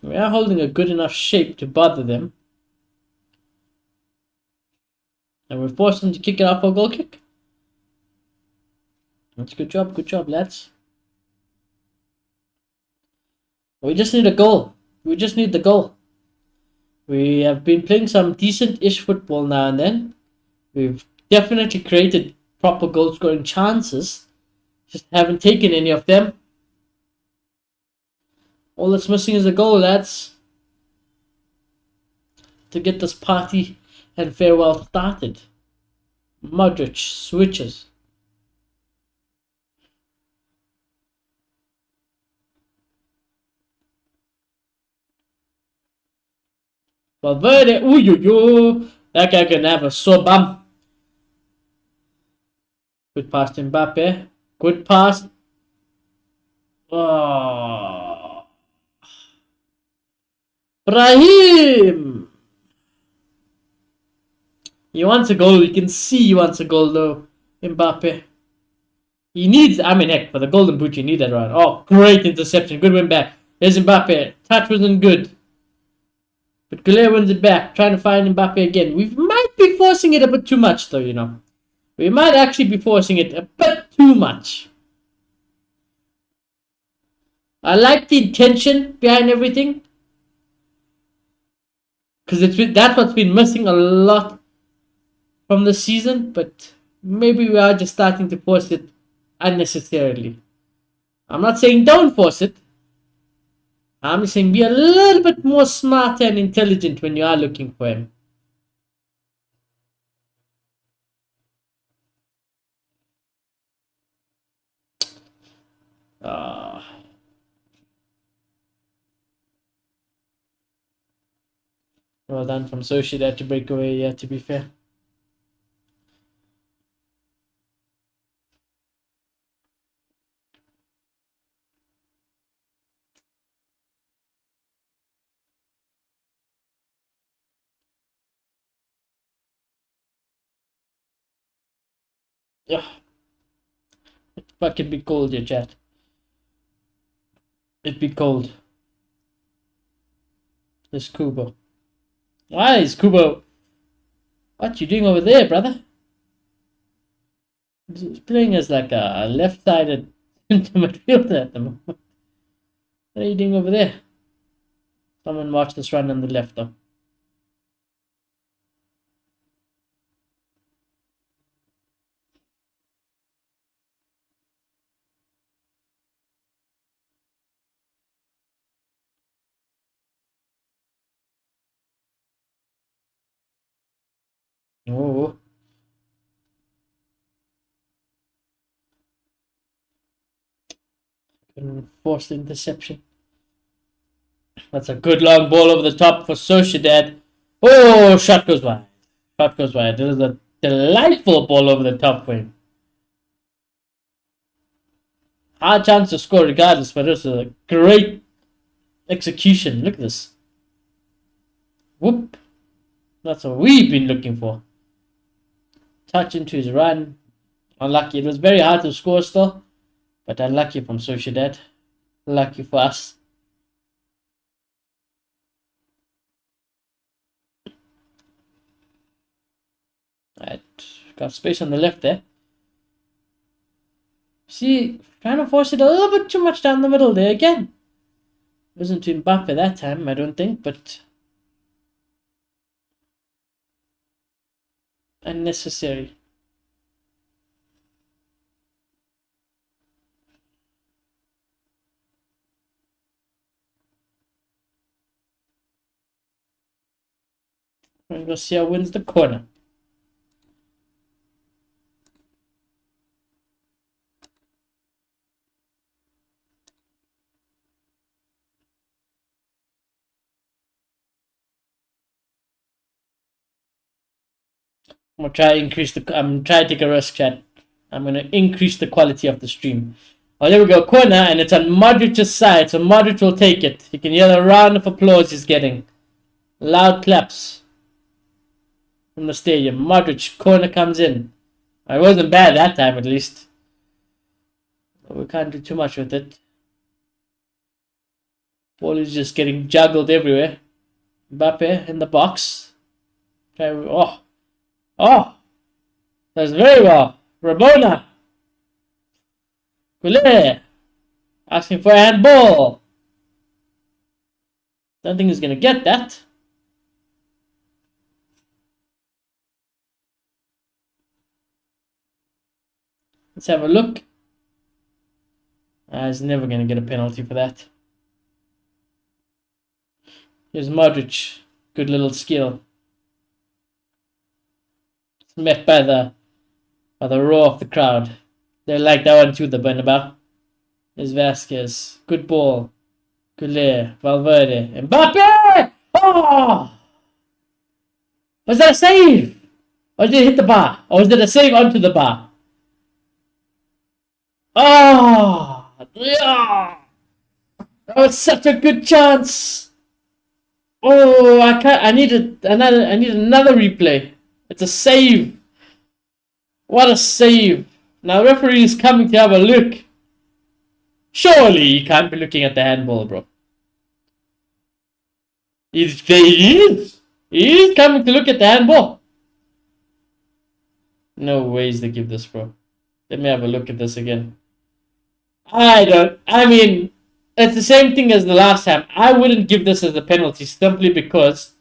We are holding a good enough shape to bother them. And we're forced them to kick it out for a goal kick. That's good job, lads. We just need a goal. We just need the goal. We have been playing some decent-ish football now and then. We've definitely created proper goal-scoring chances. Just haven't taken any of them. All that's missing is a goal, lads. To get this party and farewell started. Modric switches. Valverde, ooh, that guy can have a sore bum. Good pass to Mbappe. Good pass. Oh. Brahim! He wants a goal. You can see he wants a goal though. Mbappe. He needs, I mean, heck, for the golden boot, you need that run. Oh, great interception. Good win back. There's Mbappe. Touch wasn't good. But Goulet wins it back. Trying to find Mbappe again. We might be forcing it a bit too much though, you know. We might actually be forcing it a bit too much. I like the intention behind everything. Because that's what's been missing a lot from the season. But maybe we are just starting to force it unnecessarily. I'm not saying don't force it. I'm just saying be a little bit more smart and intelligent when you are looking for him. Well done from Sociedad to break away, yeah, to be fair. Yeah. It fucking be cold here, chat. It'd be cold. There's Kubo. Why is Kubo? What you doing over there, brother? He's playing as like a left-sided midfielder at the moment. What are you doing over there? Someone watch this run on the left, though. Oh. Forced interception. That's a good long ball over the top for Sociedad. Oh, shot goes wide. Shot goes wide. This is a delightful ball over the top for him. Hard chance to score regardless, but it's a great execution. Look at this. Whoop. That's what we've been looking for. Touch into his run. Unlucky. It was very hard to score still, but unlucky from Sociedad. Lucky for us. Right. got space on the left there. See, trying to force it a little bit too much down the middle there again. Wasn't to Mbappe that time, I don't think, but unnecessary. We're going to see who wins the corner. I'm gonna try to increase the. I'm trying to take a risk, chat. I'm gonna increase the quality of the stream. Oh, there we go, corner, and it's on Modric's side, so Modric will take it. You can hear the round of applause he's getting. Loud claps from the stadium. Modric, corner comes in. It wasn't bad that time, at least. But we can't do too much with it. Ball is just getting juggled everywhere. Mbappe in the box. Oh, that's very well. Rabona. Goulet. Asking for a handball. Don't think he's going to get that. Let's have a look. He's never going to get a penalty for that. Here's Modric. Good little skill. It's met by the roar of the crowd. They like that one too, the Bernabeu. Here's Vasquez. Good ball. Goulet. Valverde. Mbappe! Oh! Was that a save? Or did it hit the bar? Or was it a save onto the bar? Oh! Yeah! That was such a good chance. Oh, I can't. I need another replay. It's a save. What a save. Now the referee is coming to have a look. Surely he can't be looking at the handball, bro. He is coming to look at the handball. No ways they give this, bro. Let me have a look at this again. I mean, it's the same thing as the last time. I wouldn't give this as a penalty simply because.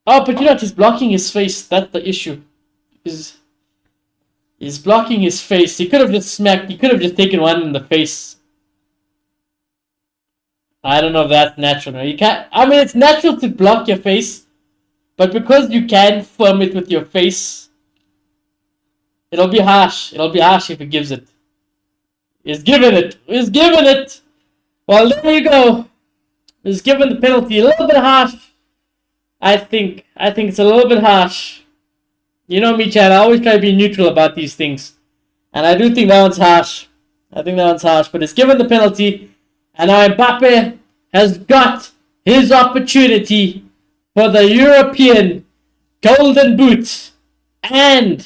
Oh, but you know what? He's blocking his face. That's the issue. He's blocking his face. He could have just smacked. He could have just taken one in the face. I don't know if that's natural. No, you can't. I mean, it's natural to block your face, but because you can firm it with your face, it'll be harsh. It'll be harsh if he gives it. He's given it. He's given it. Well, there you go. He's given the penalty. A little bit harsh. I think it's a little bit harsh. You know me, Chad. I always try to be neutral about these things. And I do think that one's harsh. I think that one's harsh. But it's given the penalty. And now Mbappe has got his opportunity for the European Golden Boot and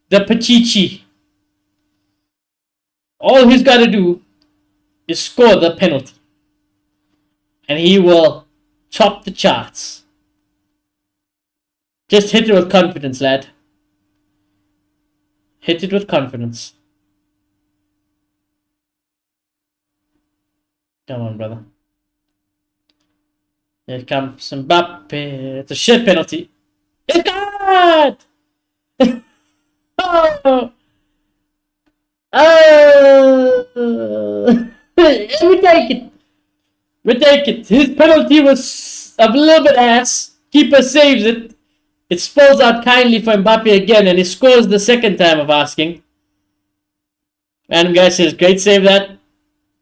the Pichichi. All he's got to do is score the penalty. And he will top the charts. Just hit it with confidence, lad. Hit it with confidence. Come on, brother. Here comes Mbappe. It's a shit penalty. It's good! Oh! We take it. We take it. His penalty was a little bit ass. Keeper saves it. It spills out kindly for Mbappe again, and he scores the second time of asking. Random guy says, great save that.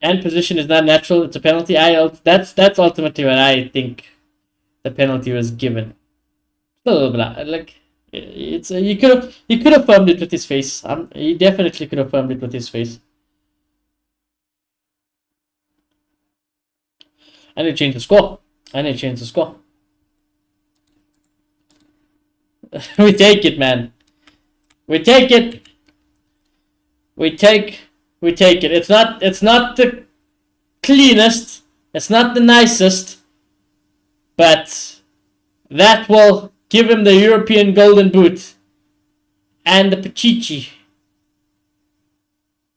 And position is not natural. It's a penalty. That's ultimately what I think the penalty was given. A little bit like it's he could have firmed it with his face. He definitely could have firmed it with his face. I need to change the score. We take it, man. We take it. It's not the cleanest. It's not the nicest. But that will Give him the European Golden Boot. And the Pichichi.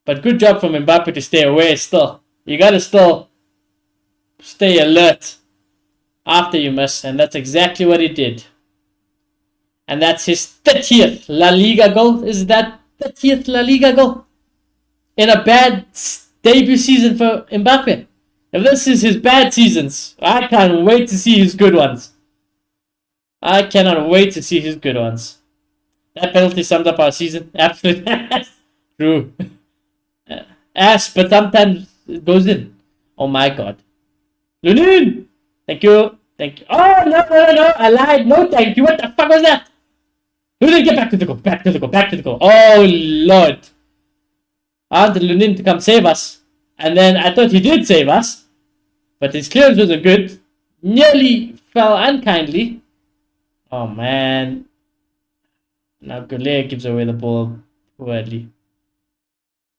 But good job from Mbappe to stay away still. You gotta still stay alert after you miss. And that's exactly what he did. And that's his 30th La Liga goal. Is that 30th La Liga goal? In a bad debut season for Mbappe. If this is his bad seasons, I can't wait to see his good ones. I cannot wait to see his good ones. That penalty summed up our season. Absolute ass. True. Ass, but sometimes it goes in. Oh my god. Lunin! Thank you. Thank you. Oh, no. I lied. No, thank you. What the fuck was that? Lunin, get back to the goal. Back to the goal. Oh, Lord. I wanted Lunin to come save us. And then I thought he did save us. But his clearance wasn't good. Nearly fell unkindly. Oh, man. Now Goulet gives away the ball poorly.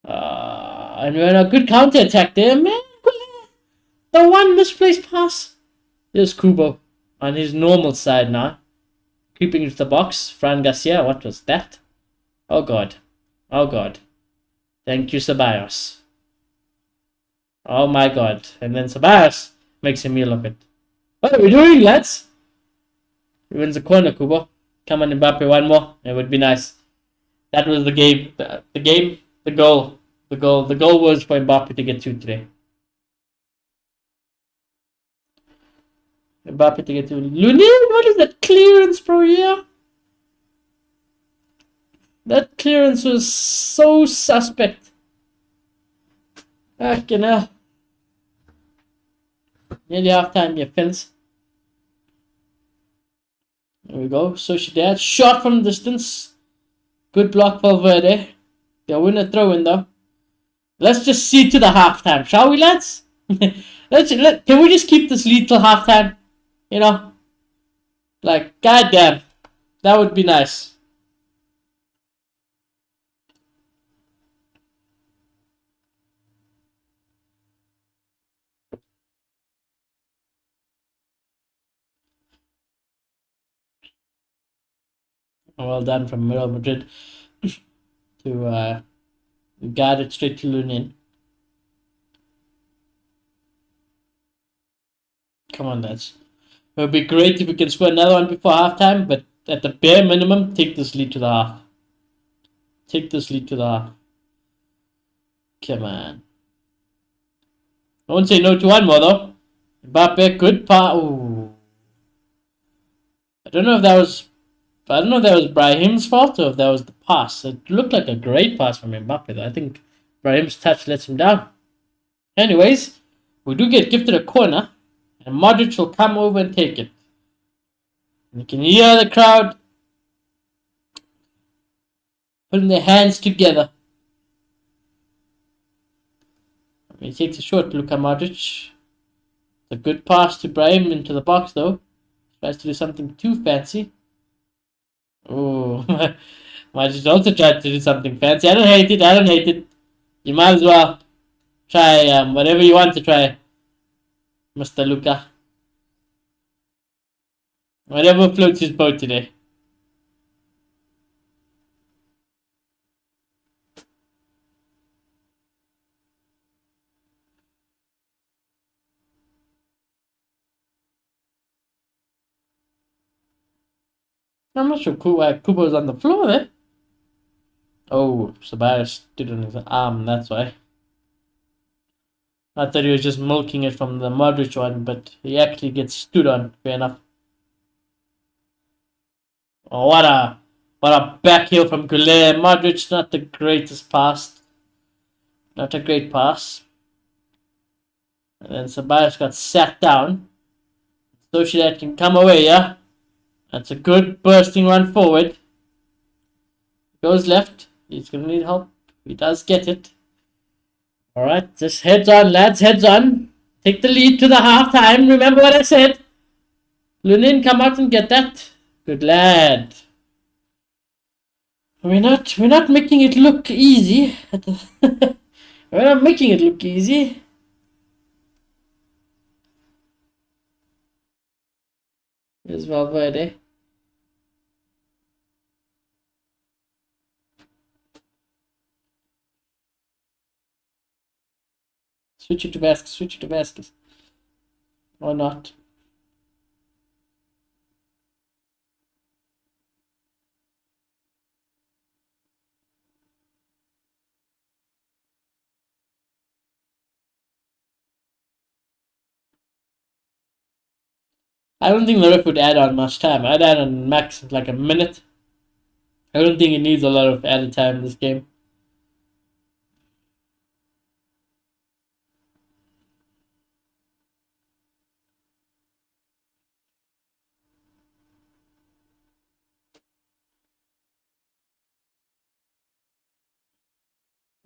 And we had a good counter attack there, man. Goulet. The one misplaced pass. There's Kubo on his normal side now. Creeping into the box. Fran Garcia, what was that? Oh, God. Oh, God. Thank you, Ceballos. Oh, my God. And then Ceballos makes a meal of it. What are we doing, lads? He wins the corner, Kubo. Come on, Mbappe, one more. It would be nice. That was the game. The goal. The goal was for Mbappe to get 2 today. Mbappe to get 2. Lunin, what is that clearance, bro? Yeah. That clearance was so suspect. Fucking hell. Nearly half time, you fellas. There we go. Sociedad. Shot from distance. Good block for Valverde. They'll win a throw in though. Let's just see to the halftime, shall we, lads? Can we just keep this lead till halftime? You know? Like, goddamn. That would be nice. Well done from Real Madrid to guard it straight to Lunin. Come on, lads. It would be great if we can score another one before halftime, but at the bare minimum, take this lead to the half. Take this lead to the half. Come on. I won't say no to one more, though. Mbappe, good pass. Ooh. I don't know if that was Brahim's fault or if that was the pass. It looked like a great pass from Mbappe, though. I think Brahim's touch lets him down. Anyways, we do get gifted a corner, and Modric will come over and take it. You can hear the crowd putting their hands together. He takes a shot, Luka Modric. It's a good pass to Brahim into the box, though. Tries to do something too fancy. Oh, Modric also tried to do something fancy. I don't hate it. You might as well try whatever you want to try, Mr. Luka. Whatever floats his boat today. I'm not sure Kubo's on the floor there. Oh, Ceballos stood on his arm, that's why. I thought he was just milking it from the Modric one, but he actually gets stood on. Fair enough. Oh, what a back heel from Goulet. Modric, not the greatest pass. Not a great pass. And then Ceballos got sat down. Sociedad can come away, yeah? That's a good bursting run forward. Goes left. He's going to need help. He does get it. Alright, just heads on, lads. Heads on. Take the lead to the halftime. Remember what I said. Lunin, come out and get that. Good lad. We're not making it look easy. We're not making it look easy. Here's Valverde. Switch it to Vasquez. Switch it to Vasquez. Or not. I don't think the ref would add on much time. I'd add on max like a minute. I don't think it needs a lot of added time in this game.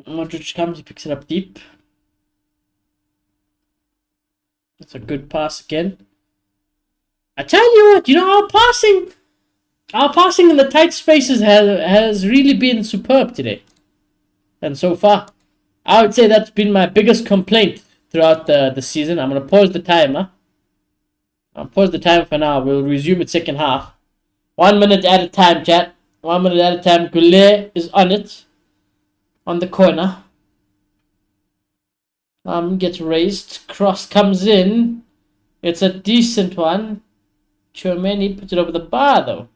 Modric comes, he picks it up deep. That's a good pass again. I tell you what, our passing in the tight spaces has really been superb today. And so far, I would say that's been my biggest complaint throughout the season. I'm going to pause the timer. I'll pause the timer for now. We'll resume it second half. 1 minute at a time, chat. 1 minute at a time. Goulet is on it. On the corner. Gets raised. Cross comes in. It's a decent one. Chouameni puts it over the bar, though.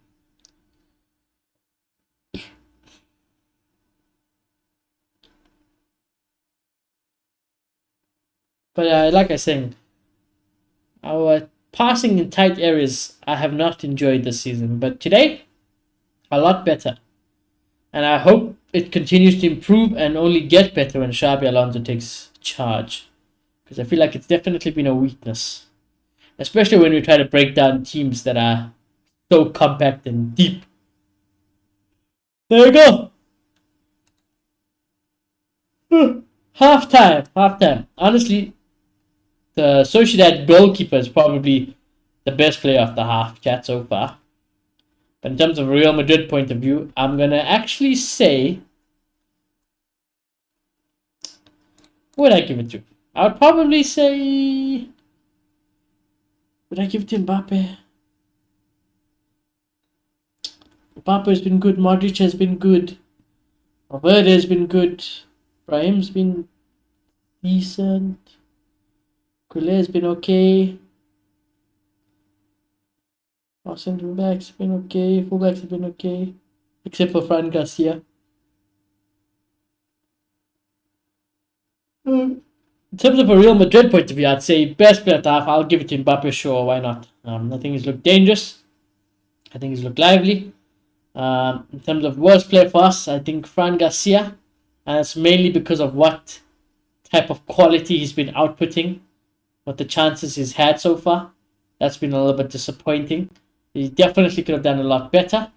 But like I was saying, our passing in tight areas I have not enjoyed this season. But today, a lot better. And I hope it continues to improve and only get better when Xabi Alonso takes charge. Because I feel like it's definitely been a weakness. Especially when we try to break down teams that are so compact and deep. There we go. Half-time. Honestly, the Sociedad goalkeeper is probably the best player of the half, chat, so far. But in terms of Real Madrid point of view, I'm going to actually say... Who would I give it to? I would probably say... Would I give it to Mbappe? Mbappe has been good. Modric has been good. Valverde has been good. Brahim's been decent. Goulet has been okay. Our centre backs have been okay. Fullbacks have been okay. Except for Fran Garcia. In terms of a Real Madrid point of view, I'd say best player at half. I'll give it to Mbappe, sure, why not? I think he's looked dangerous. I think he's looked lively. In terms of worst player for us, I think Fran Garcia. And it's mainly because of what type of quality he's been outputting. What the chances he's had so far. That's been a little bit disappointing. He definitely could have done a lot better.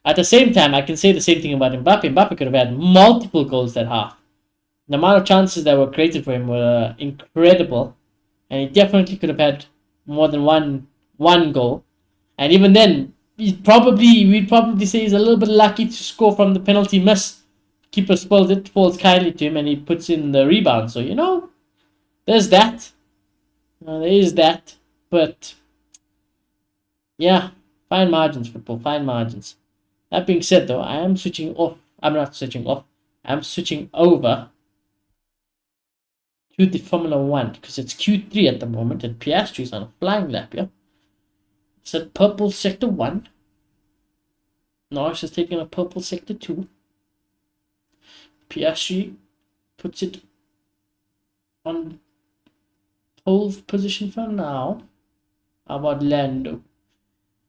At the same time, I can say the same thing about Mbappe. Mbappe could have had multiple goals that half. The amount of chances that were created for him were incredible. And he definitely could have had more than one goal. And even then, we'd probably say he's a little bit lucky to score from the penalty miss. Keeper spoils it, falls kindly to him, and he puts in the rebound. So, there's that. There is that. But, yeah, fine margins, football, fine margins. That being said, though, I am switching off. I'm not switching off. I'm switching over to the Formula 1 because it's Q3 at the moment and Piastri is on a flying lap, yeah? It's at purple sector 1. Norris is taking a purple sector 2. Piastri puts it on pole position for now. How about Lando?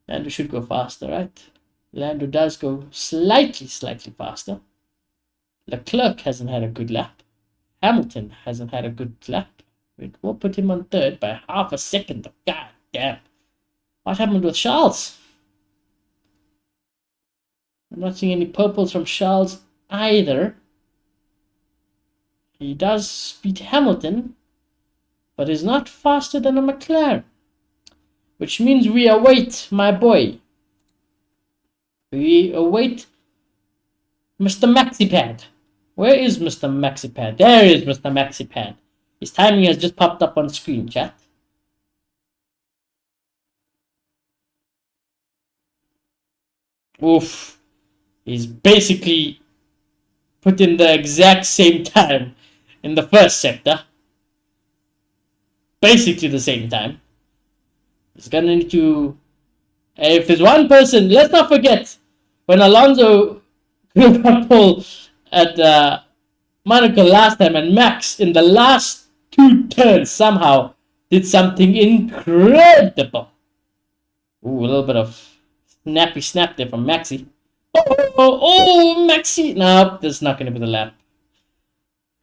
Lando should go faster, right? Lando does go slightly faster. Leclerc hasn't had a good lap. Hamilton hasn't had a good lap. We'll put him on third by half a second. God damn. What happened with Charles? I'm not seeing any purples from Charles either. He does beat Hamilton, but is not faster than a McLaren. Which means we await, my boy. We await Mr. MaxiPad. Where is Mr. MaxiPad? There is Mr. MaxiPad. His timing has just popped up on screen, chat. Oof. He's basically put in the exact same time in the first sector. basically the same time. He's gonna need to. If there's one person, let's not forget when Alonso got pulled at Monaco last time, and Max in the last 2 turns somehow did something incredible. Ooh, a little bit of snappy snap there from Maxi. Oh, Maxi! No, this is not going to be the lap.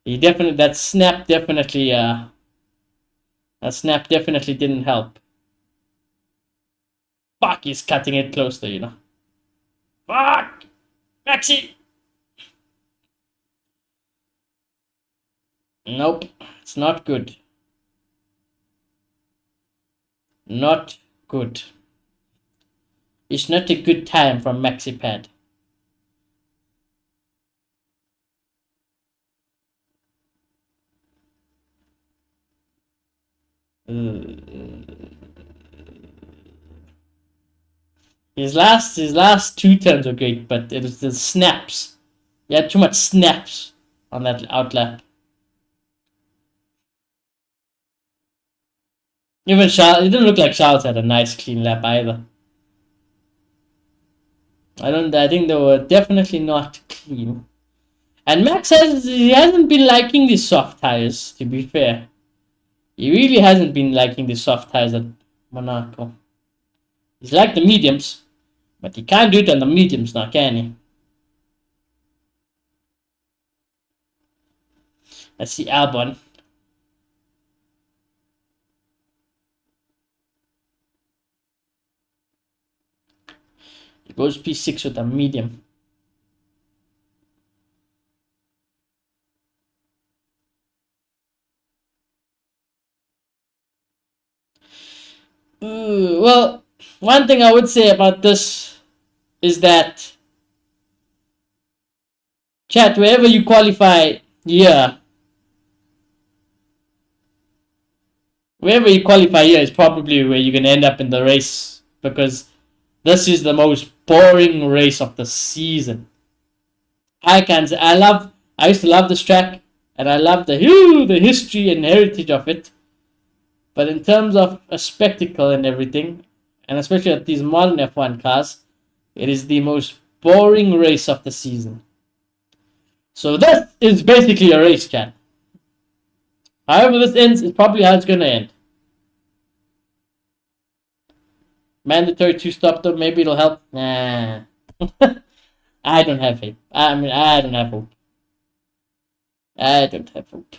That snap definitely didn't help. Fuck, he's cutting it closer, you know. Fuck! Maxi! Nope, it's not good. Not good. It's not a good time from Maxi Pad. His last 2 turns were great, but it was the snaps. He had too much snaps on that outlap. Even Charles, it didn't look like Charles had a nice clean lap either. I think they were definitely not clean. And Max hasn't been liking these soft tires, to be fair. He really hasn't been liking the soft tires at Monaco. He's like the mediums, but he can't do it on the mediums now, can he? Let's see Albon. He goes P6 with a medium. Well, one thing I would say about this is that, chat, wherever you qualify here, is probably where you're going to end up in the race, because this is the most boring race of the season. I used to love this track, and I love the history and heritage of it. But in terms of a spectacle and everything, and especially at these modern F1 cars, it is the most boring race of the season. So that is basically a race, chat. However this ends is probably how it's going to end. Mandatory 2-stop though, maybe it'll help. Nah. I don't have faith. I don't have hope. I don't have hope.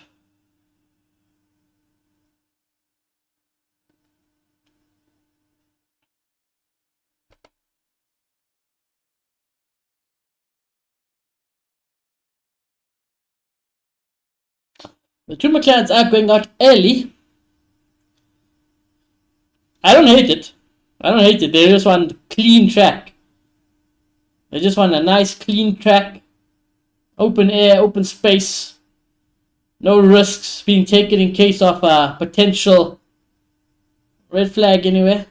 The 2 McLarens are going out early. I don't hate it. They just want a clean track. They just want a nice clean track. Open air, open space. No risks being taken in case of a potential red flag anywhere.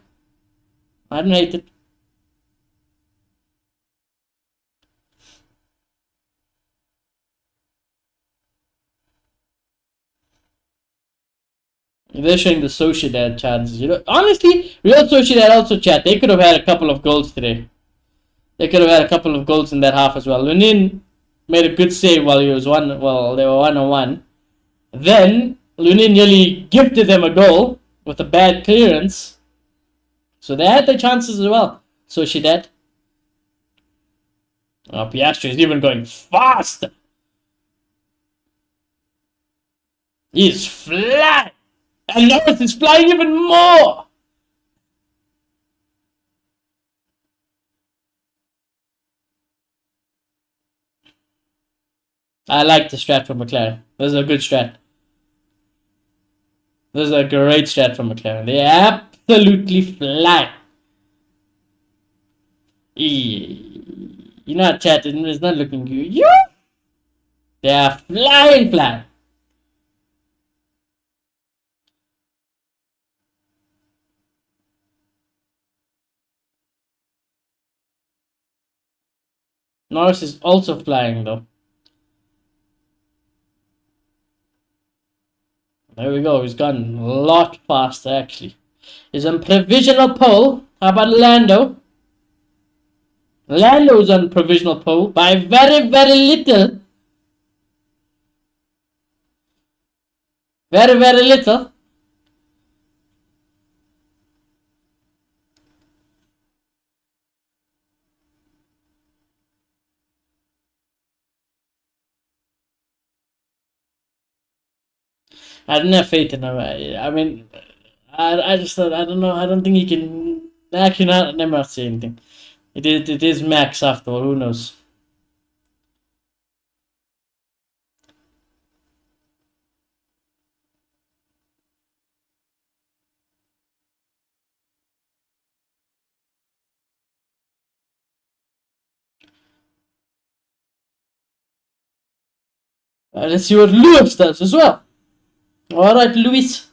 I don't hate it. They're showing the Sociedad chances. Honestly, Real Sociedad also, chat. They could have had a couple of goals today. They could have had a couple of goals in that half as well. Lunin made a good save while they were 1-on-1. Then Lunin nearly gifted them a goal with a bad clearance. So they had their chances as well. Sociedad. Oh, Piastri is even going fast. He's flying. And Norris is flying even more. I like the strat from McLaren. This is a good strat. This is a great strat from McLaren. They absolutely fly. You're not chatting. It's not looking good. They are flying. Norris is also flying though. There we go. He's gone a lot faster, actually. He's on provisional pole. How about Lando? Lando's on provisional pole by very, very little. Very, very little. I don't have faith in him. I mean, I just thought, I don't know. I don't think he can. Actually, not, never say anything. It is Max after all. Who knows? Let's see what Lewis does as well. All right, Luis.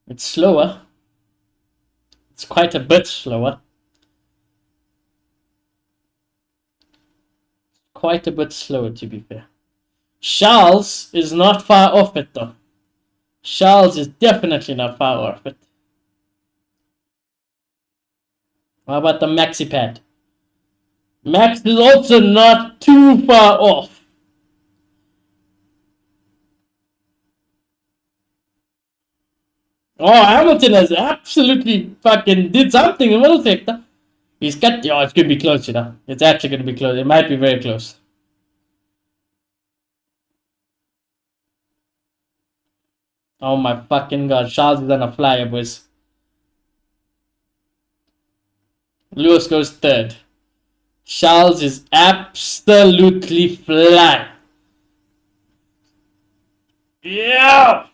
It's slower. It's quite a bit slower. Quite a bit slower, to be fair. Charles is not far off it, though. Charles is definitely not far off it. How about the maxi pad? Max is also not too far off. Oh, Hamilton has absolutely fucking did something in middle sector. He's got. Oh, it's going to be close, you know. It's actually going to be close. It might be very close. Oh my fucking god. Charles is on a flyer, boys. Lewis goes third. Charles is absolutely flying. Yeah!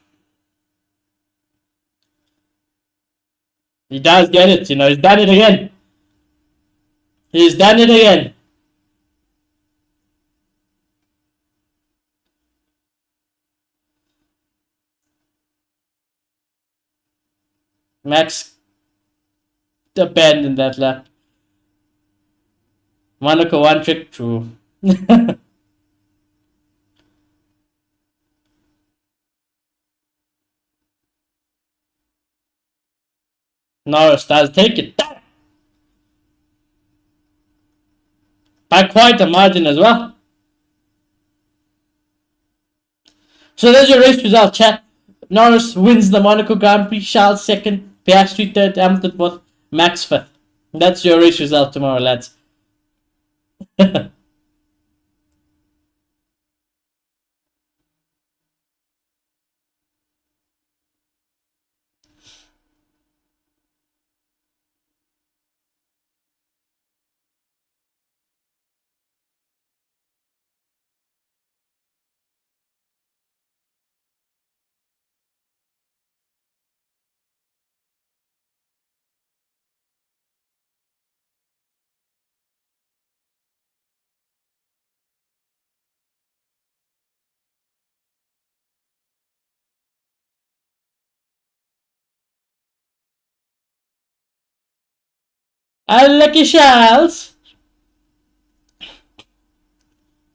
He does get it, you know. He's done it again. He's done it again. Max abandoned that lap. Monaco one trick, true. Norris does take it. By quite a margin as well. So there's your race result, chat. Norris wins the Monaco Grand Prix, Charles second, Piastri third, Hamilton fourth, Max fifth. That's your race result tomorrow, lads. Unlucky Charles.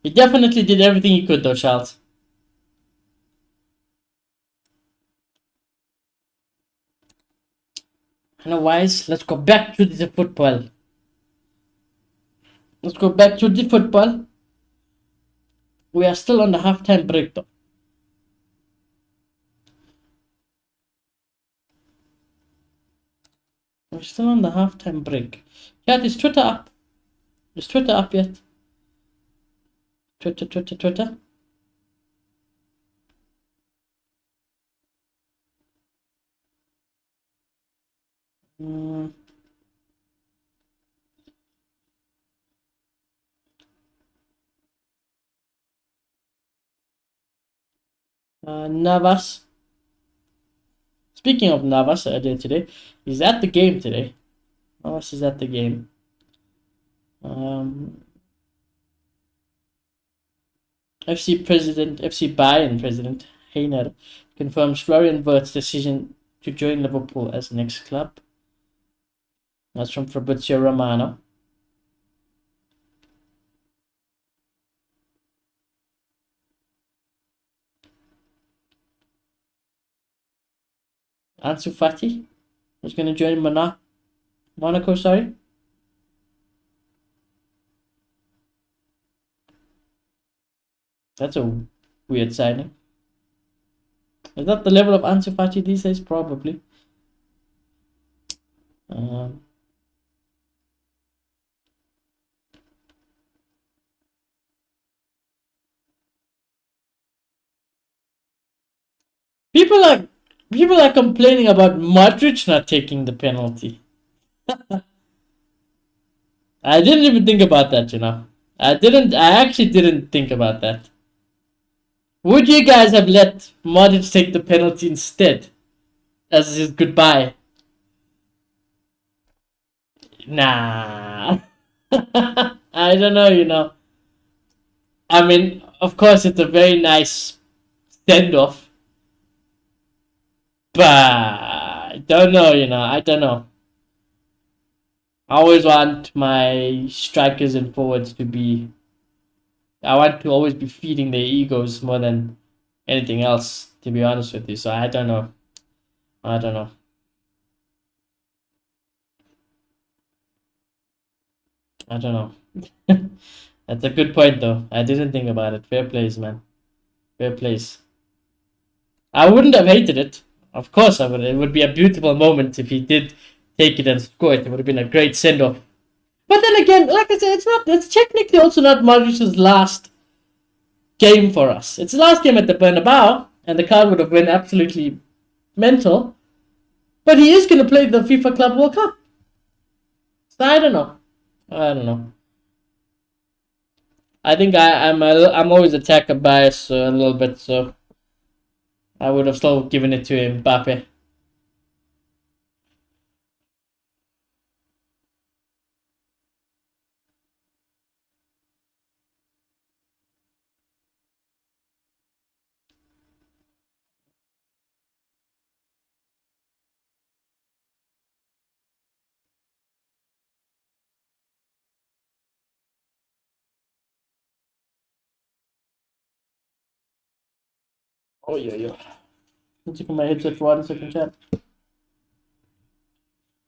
He definitely did everything he could though, Charles. Otherwise, let's go back to the football. Let's go back to the football. We are still on the halftime break though. We're still on the halftime break. Chat, is Twitter up? Is Twitter up yet? Twitter. Navas. Speaking of Navas, I did today. He's at the game today. Navas is at the game. FC Bayern president Heiner confirms Florian Wirtz's decision to join Liverpool as next club. That's from Fabrizio Romano. Ansu Fati was going to join Monaco, sorry. That's a weird signing. Is that the level of Ansu Fati these days? Probably. People are complaining about Madrid not taking the penalty. I didn't even think about that, I actually didn't think about that. Would you guys have let Modric take the penalty instead? As his goodbye? Nah. I don't know. I mean, of course, it's a very nice send-off. But I don't know, I don't know. I always want my strikers and forwards to be... I want to always be feeding their egos more than anything else, to be honest with you. So I don't know. I don't know. I don't know. That's a good point, though. I didn't think about it. Fair plays, man. Fair plays. I wouldn't have hated it. Of course I would. It would be a beautiful moment if he did take it and score it. It would have been a great send-off. But then again, like I said, it's technically also not Modric's last game for us. It's the last game at the Bernabeu, and the crowd would have been absolutely mental. But he is going to play the FIFA Club World Cup. So I don't know. I think I'm always attacker biased a little bit, so I would have still given it to Mbappe. Oh yeah. Let's take my headset for 1 second, chat.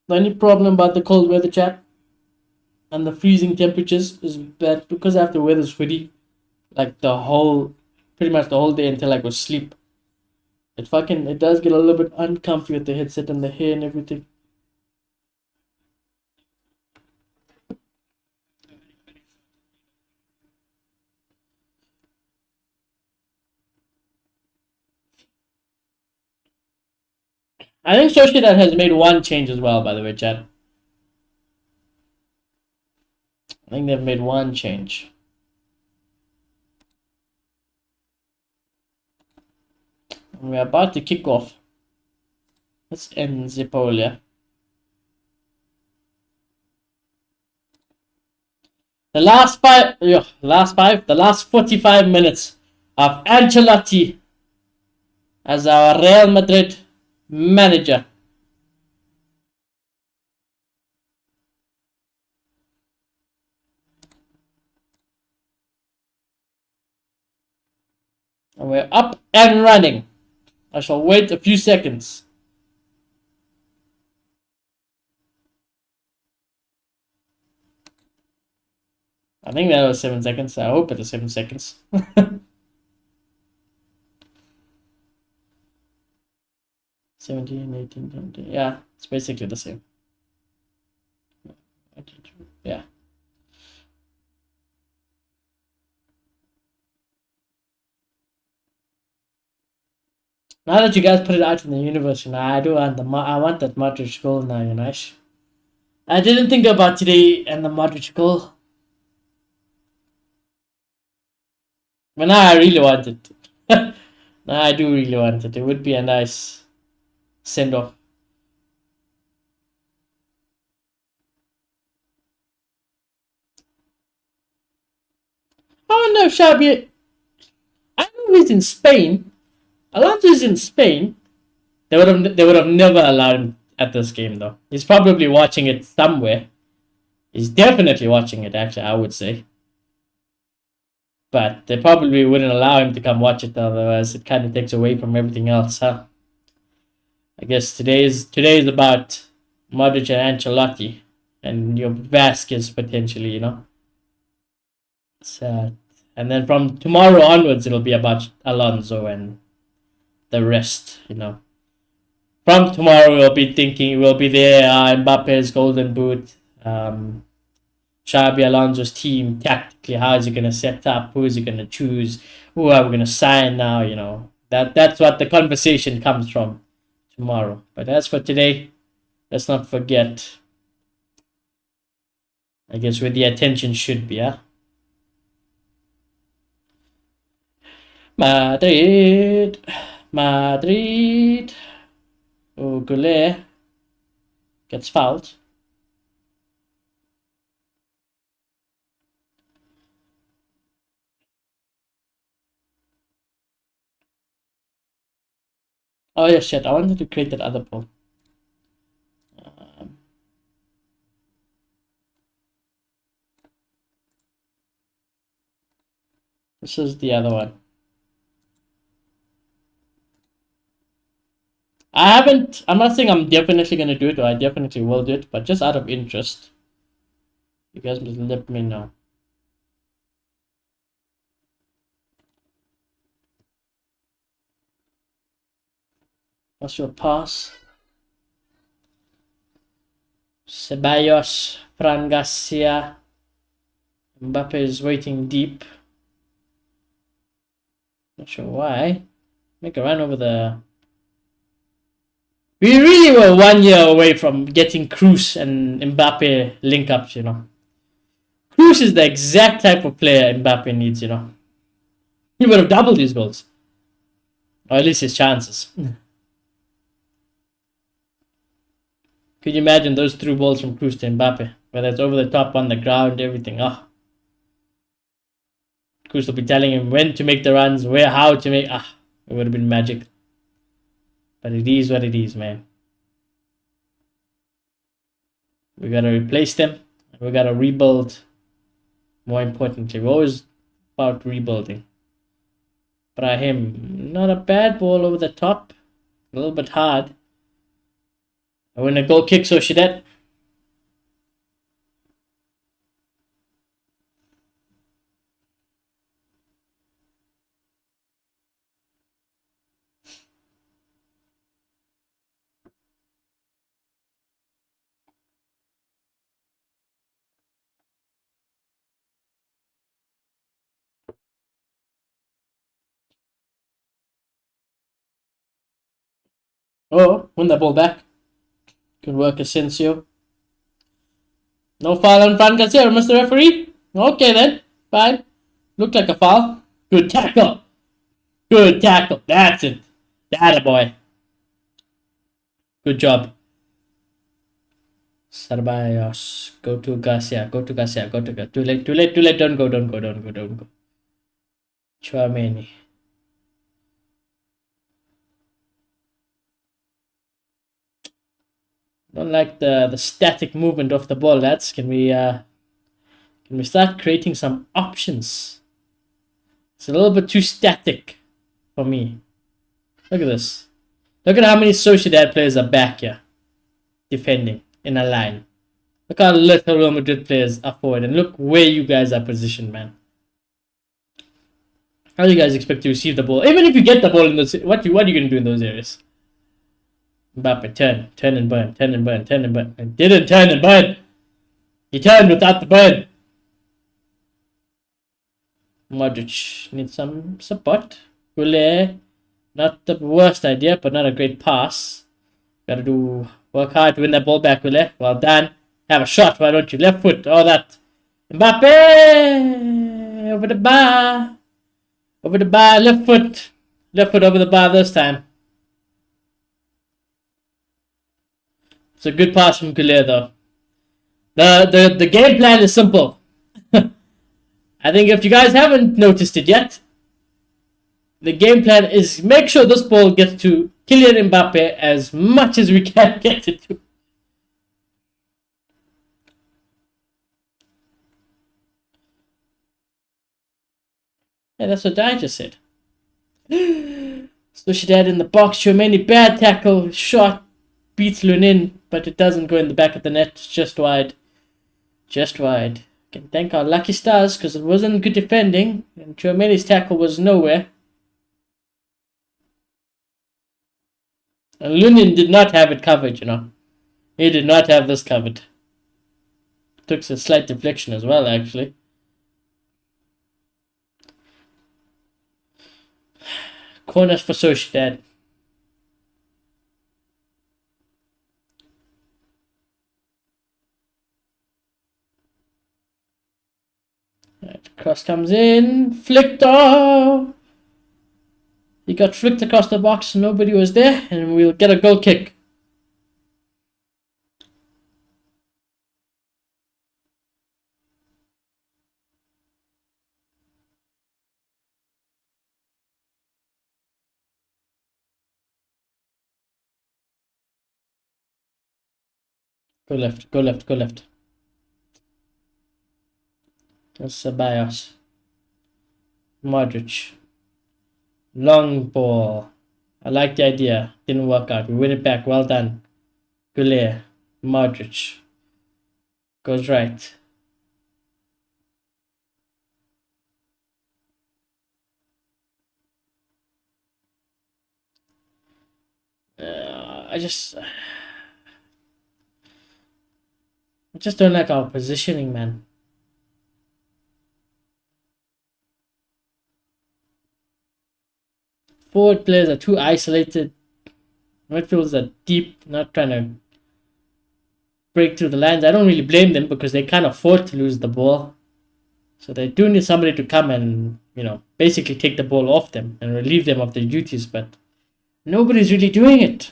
The only problem about the cold weather, chat, and the freezing temperatures is that because I have to wear this hoodie, like pretty much the whole day until I go sleep. It does get a little bit uncomfy with the headset and the hair and everything. I think Sociedad has made one change as well, by the way, Chad. I think they've made one change. And we're about to kick off. Let's end Zipolia. The last 45 minutes of Ancelotti as our Real Madrid manager. And we're up and running. I shall wait a few seconds. I think that was 7 seconds. I hope it was 7 seconds. 17, 18, 20. Yeah, it's basically the same. Yeah. Now that you guys put it out in the universe, I want that Modric goal now, I didn't think about today and the Modric goal. But now I really want it. Now I do really want it. It would be a nice send-off. know if Xabi. I know he's in Spain. Alonso is in Spain. They would have never allowed him at this game though. He's probably watching it somewhere. He's definitely watching it. Actually, I would say. But they probably wouldn't allow him to come watch it, otherwise it kind of takes away from everything else, huh? I guess today is about Modric and Ancelotti and your Vasquez potentially, you know. So, and then from tomorrow onwards, it'll be about Alonso and the rest, you know. From tomorrow, we'll be thinking, we'll be there, Mbappe's golden boot, Xabi Alonso's team tactically, how is he going to set up, who is he going to choose, who are we going to sign now, you know. That's what the conversation comes from tomorrow. But as for today, let's not forget, I guess, where the attention should be, huh? Madrid. Oh, Goulet gets fouled. Oh yeah, shit! I wanted to create that other poll. This is the other one. I'm not saying I'm definitely going to do it, or I definitely will do it, but just out of interest, you guys must let me know. What's your pass? Ceballos, Fran Garcia. Mbappe is waiting deep. Not sure why. Make a run over the... We really were 1 year away from getting Kroos and Mbappe link-ups, you know. Kroos is the exact type of player Mbappe needs, you know. He would have doubled his goals. Or at least his chances. Could you imagine those through balls from Kroos to Mbappe? Whether it's over the top, on the ground, everything. Kroos will be telling him when to make the runs, where, how to make... it would have been magic. But it is what it is, man. We gotta replace them. We gotta rebuild. More importantly, we're always about rebuilding. Brahim, not a bad ball over the top. A little bit hard. I win a goal kick, Sociedad. Oh, win the ball back. Good work, Asensio. No foul on Fran Garcia, Mr. Referee. Okay then, fine. Looked like a foul. Good tackle. Good tackle. That's it. That a boy. Good job. Ceballos. Go to Garcia. Go to Garcia. Go to Garcia. Too late. Too late. Too late. Don't go. Don't go. Don't go. Don't go. Chouameni. Don't like the static movement of the ball, lads. Can we start creating some options? It's a little bit too static for me. Look at this. Look at how many Sociedad players are back here, defending in a line. Look how little Real Madrid players are forward, and look where you guys are positioned, man. How do you guys expect to receive the ball? Even if you get the ball in those, what are you gonna do in those areas? Mbappe, turn and burn, turn and burn, turn and burn. It didn't turn and burn. He turned without the burn. Modric needs some support. Goulet, not the worst idea, but not a great pass. Gotta work hard to win that ball back, Goulet. Well done. Have a shot, why don't you? Left foot, all that. Mbappe! Over the bar. Over the bar, left foot. Left foot over the bar this time. It's a good pass from Goulet though. The game plan is simple. I think if you guys haven't noticed it yet, the game plan is make sure this ball gets to Kylian Mbappe as much as we can get it to. Yeah, that's what I just said. Sociedad in the box. Tchouaméni, bad tackle. Shot beats Lunin, but it doesn't go in the back of the net. It's just wide. Just wide. Can thank our lucky stars because it wasn't good defending. And Tchouaméni's tackle was nowhere. And Lunin did not have it covered, you know. He did not have this covered. Took a slight deflection as well, actually. Corners for Sociedad. Right, cross comes in. Flicked off. He got flicked across the box. Nobody was there. And we'll get a goal kick. Go left, go left, go left. That's Ceballos. Modric. Long ball. I like the idea. Didn't work out. We win it back. Well done. Goulet. Modric. Goes right. I just don't like our positioning, man. Forward players are too isolated. Midfielders are deep, not trying to break through the lines. I don't really blame them because they can't afford to lose the ball. So they do need somebody to come and, you know, basically take the ball off them and relieve them of their duties, but nobody's really doing it.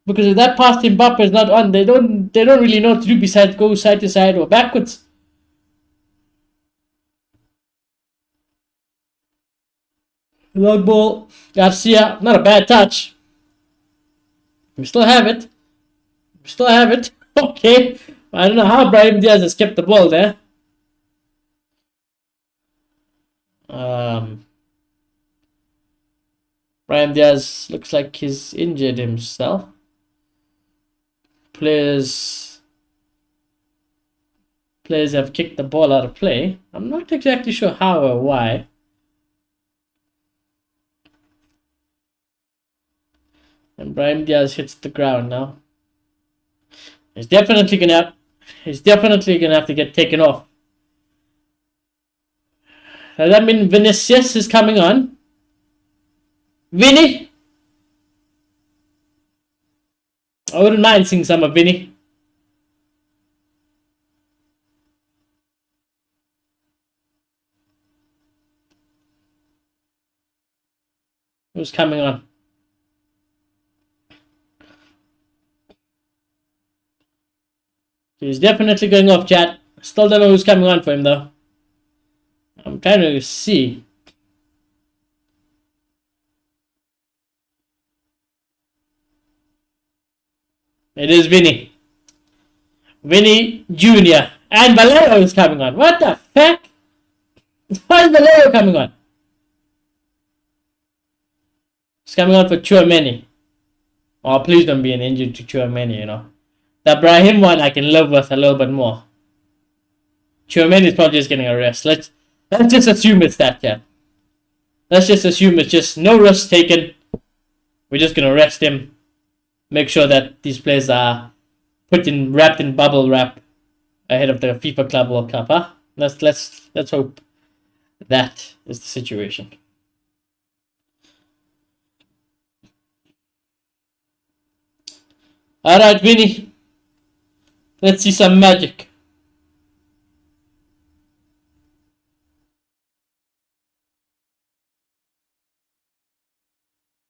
Because if that pass to Mbappe is not on, they don't really know what to do besides go side to side or backwards. Long ball, Garcia, not a bad touch. We still have it. We still have it. Okay. I don't know how Brahim Diaz has kept the ball there. Brahim Diaz looks like he's injured himself. Players have kicked the ball out of play. I'm not exactly sure how or why. And Brahim Diaz hits the ground now. He's definitely gonna have to get taken off. Does that mean Vinicius is coming on? Vinny? I wouldn't mind seeing some of Vinny. Who's coming on? He's definitely going off, chat. Still don't know who's coming on for him, though. I'm trying to see. It is Vinny. Vinny Jr. And Valero is coming on. What the heck? Why is Valero coming on? He's coming on for Tchouaméni. Oh, please don't be an injury to Tchouaméni, you know. The Brahim one I can live with a little bit more. Tchouaméni is probably just getting a rest. Let's just assume it's that, yeah. Let's just assume it's just no risk taken. We're just gonna rest him. Make sure that these players are wrapped in bubble wrap ahead of the FIFA Club World Cup, huh? Let's hope that is the situation. Alright, Vinny. Let's see some magic.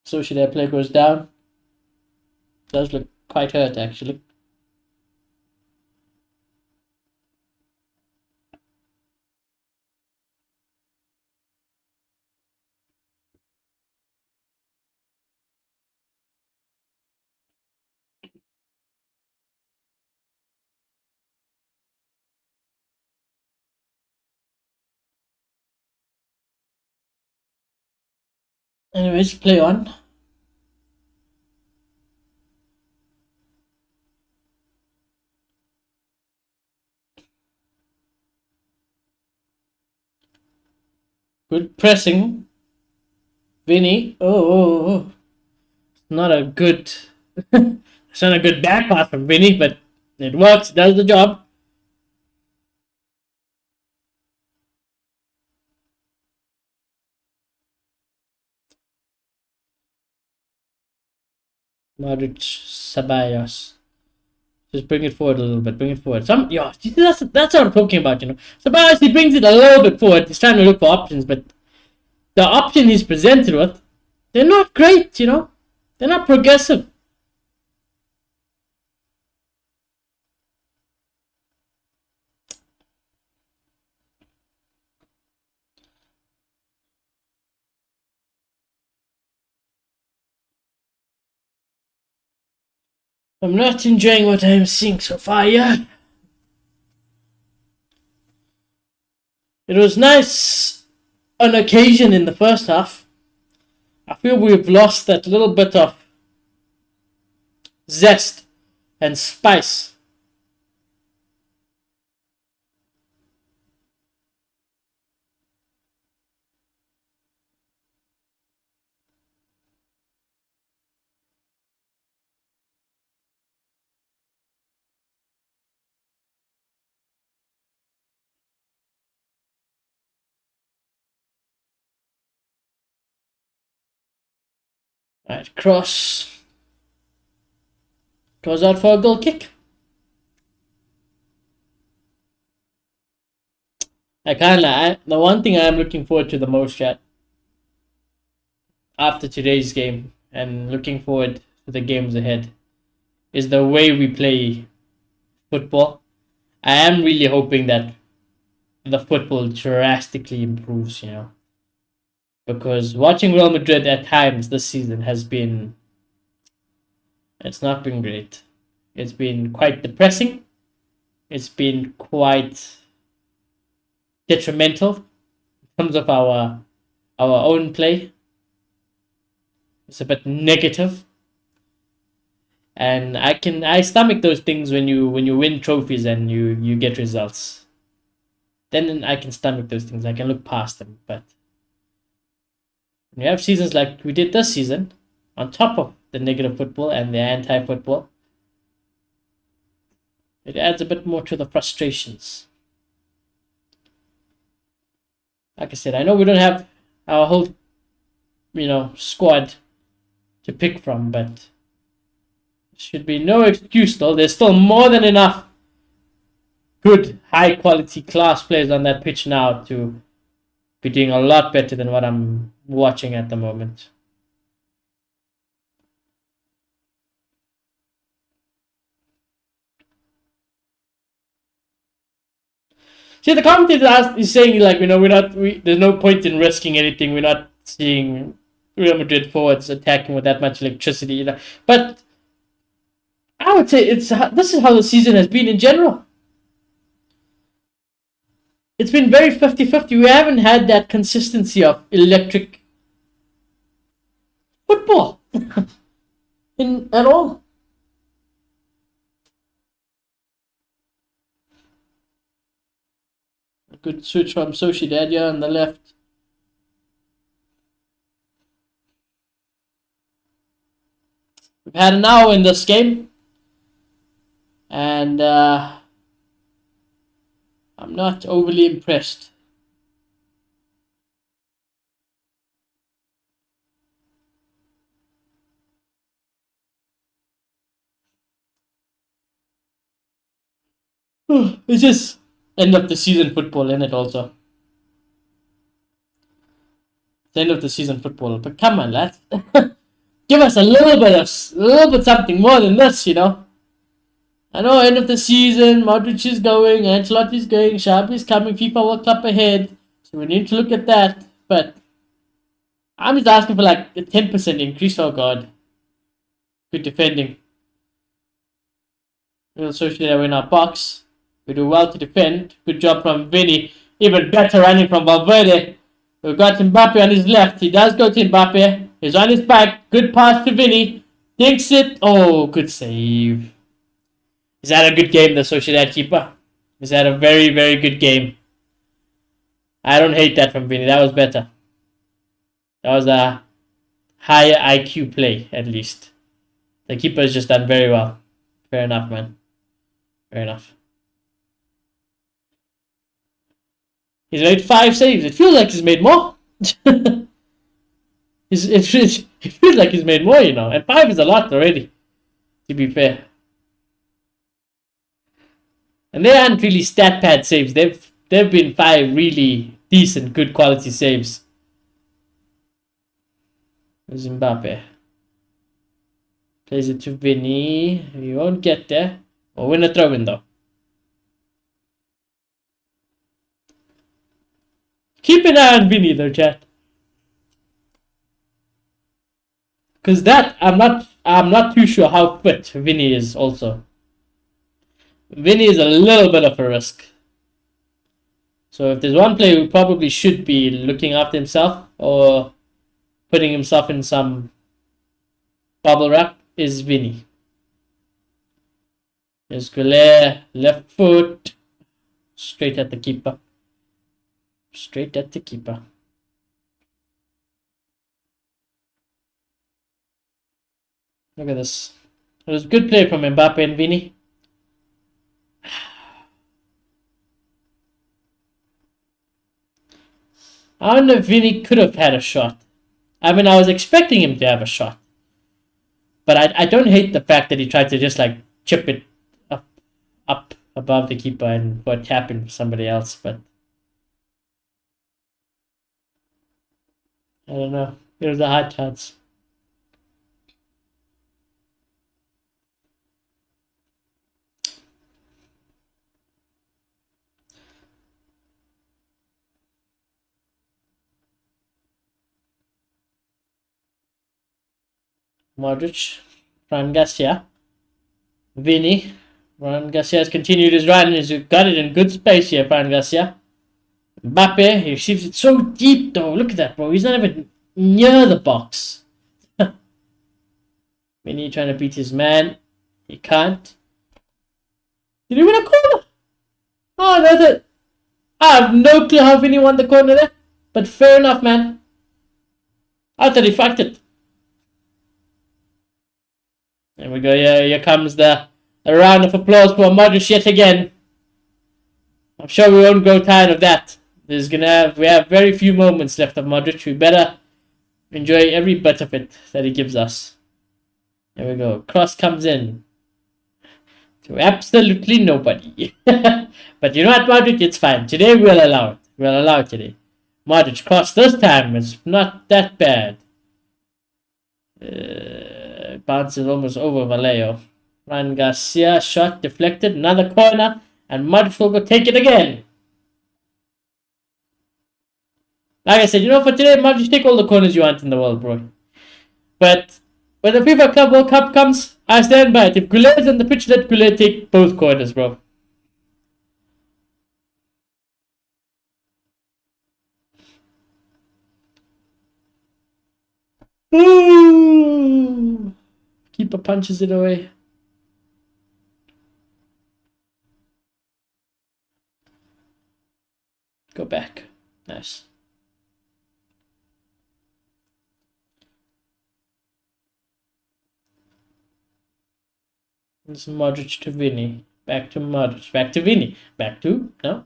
Sociedad player goes down. Does look quite hurt, actually. Anyways, play on. Good pressing. Vinny. Oh. Not a good. It's not a good back pass from Vinny, but it works. Does the job. Madrid Ceballos. Just bring it forward a little bit. Bring it forward. That's what I'm talking about. Ceballos, he brings it a little bit forward. He's trying to look for options, but the option he's presented with, they're not great. They're not progressive. I'm not enjoying what I'm seeing so far. Yeah. It was nice on occasion in the first half. I feel we've lost that little bit of zest and spice. Right, cross. Goes out for a goal kick. The one thing I'm looking forward to the most, chat, after today's game and looking forward to the games ahead, is the way we play football. I am really hoping that the football drastically improves, because watching Real Madrid at times this season it's not been great. It's been quite depressing. It's been quite detrimental in terms of our own play. It's a bit negative. And I stomach those things when you win trophies and you get results. Then I can stomach those things. I can look past them. But when you have seasons like we did this season, on top of the negative football and the anti-football, it adds a bit more to the frustrations. Like I said, I know we don't have our whole, squad to pick from, but there should be no excuse though. There's still more than enough good, high-quality class players on that pitch now to be doing a lot better than what I'm watching at the moment. See, the commentator is saying there's no point in risking anything. We're not seeing Real Madrid forwards attacking with that much electricity, But I would say this is how the season has been in general. It's been very 50-50. We haven't had that consistency of electric football at all. A good switch from Sociedad here on the left. We've had an hour in this game. And I'm not overly impressed. It's just end of the season football, isn't it? Also, it's end of the season football. But come on, lads, give us a little bit something more than this, I know end of the season, Modric is going, Ancelloti is going, Xavi is coming, FIFA World Cup ahead, so we need to look at that. But I'm just asking for like a 10% increase. Oh God, good defending. We'll Sociedad win our box. We do well to defend. Good job from Vinny. Even better running from Valverde. We've got Mbappe on his left. He does go to Mbappe. He's on his back. Good pass to Vinny. Thinks it. Oh, good save. Is that a good game, the Sociedad keeper? Is that a very, very good game? I don't hate that from Vinny. That was better. That was a higher IQ play, at least. The keeper has just done very well. Fair enough, man. Fair enough. He's made 5 saves. It feels like he's made more. it feels like he's made more, you know. And 5 is a lot already, to be fair. And they aren't really stat pad saves. They've been 5 really decent, good quality saves. Mbappe plays it to Vinny. He won't get there. Or win a throw in though. Keep an eye on Vinny though, chat. Because that I'm not too sure how fit Vinny is also. Vinny is a little bit of a risk. So if there's one player who probably should be looking after himself or putting himself in some bubble wrap is Vinny. There's Goulet, left foot, straight at the keeper. Straight at the keeper. Look at this. It was a good play from Mbappe and Vinny. I wonder if Vinny could have had a shot. I mean, I was expecting him to have a shot. But I don't hate the fact that he tried to just like chip it up above the keeper and what happened for somebody else. But I don't know. It was a hard chance. Modric, Fran Garcia, Vinny. Fran Garcia has continued his run and he's got it in good space here, Fran Garcia. Mbappe, he receives it so deep though. Look at that, bro. He's not even near the box. Vinny trying to beat his man. He can't. Did he win a corner? Oh, that's it. I have no clue how Vinny won the corner there. But fair enough, man. I thought he fucked it. There we go. Yeah, here comes a round of applause for Modric yet again. I'm sure we won't grow tired of that. We have very few moments left of Modric. We better enjoy every bit of it that he gives us. There we go. Cross comes in to absolutely nobody. But you know what, Modric? It's fine. Today we'll allow it. We'll allow it today. Modric cross this time. It's not that bad. Bounces almost over Vallejo. Fran Garcia shot deflected. Another corner. And Modric will go take it again. Like I said, you know, for today, Modric, take all the corners you want in the world, bro. But when the FIFA Club World Cup comes, I stand by it. If Goulet is on the pitch, let Goulet take both corners, bro. Ooh. Keeper punches it away. Go back. Nice. This is Modric to Vinny. Back to Modric. Back to Vinny. Back to... No?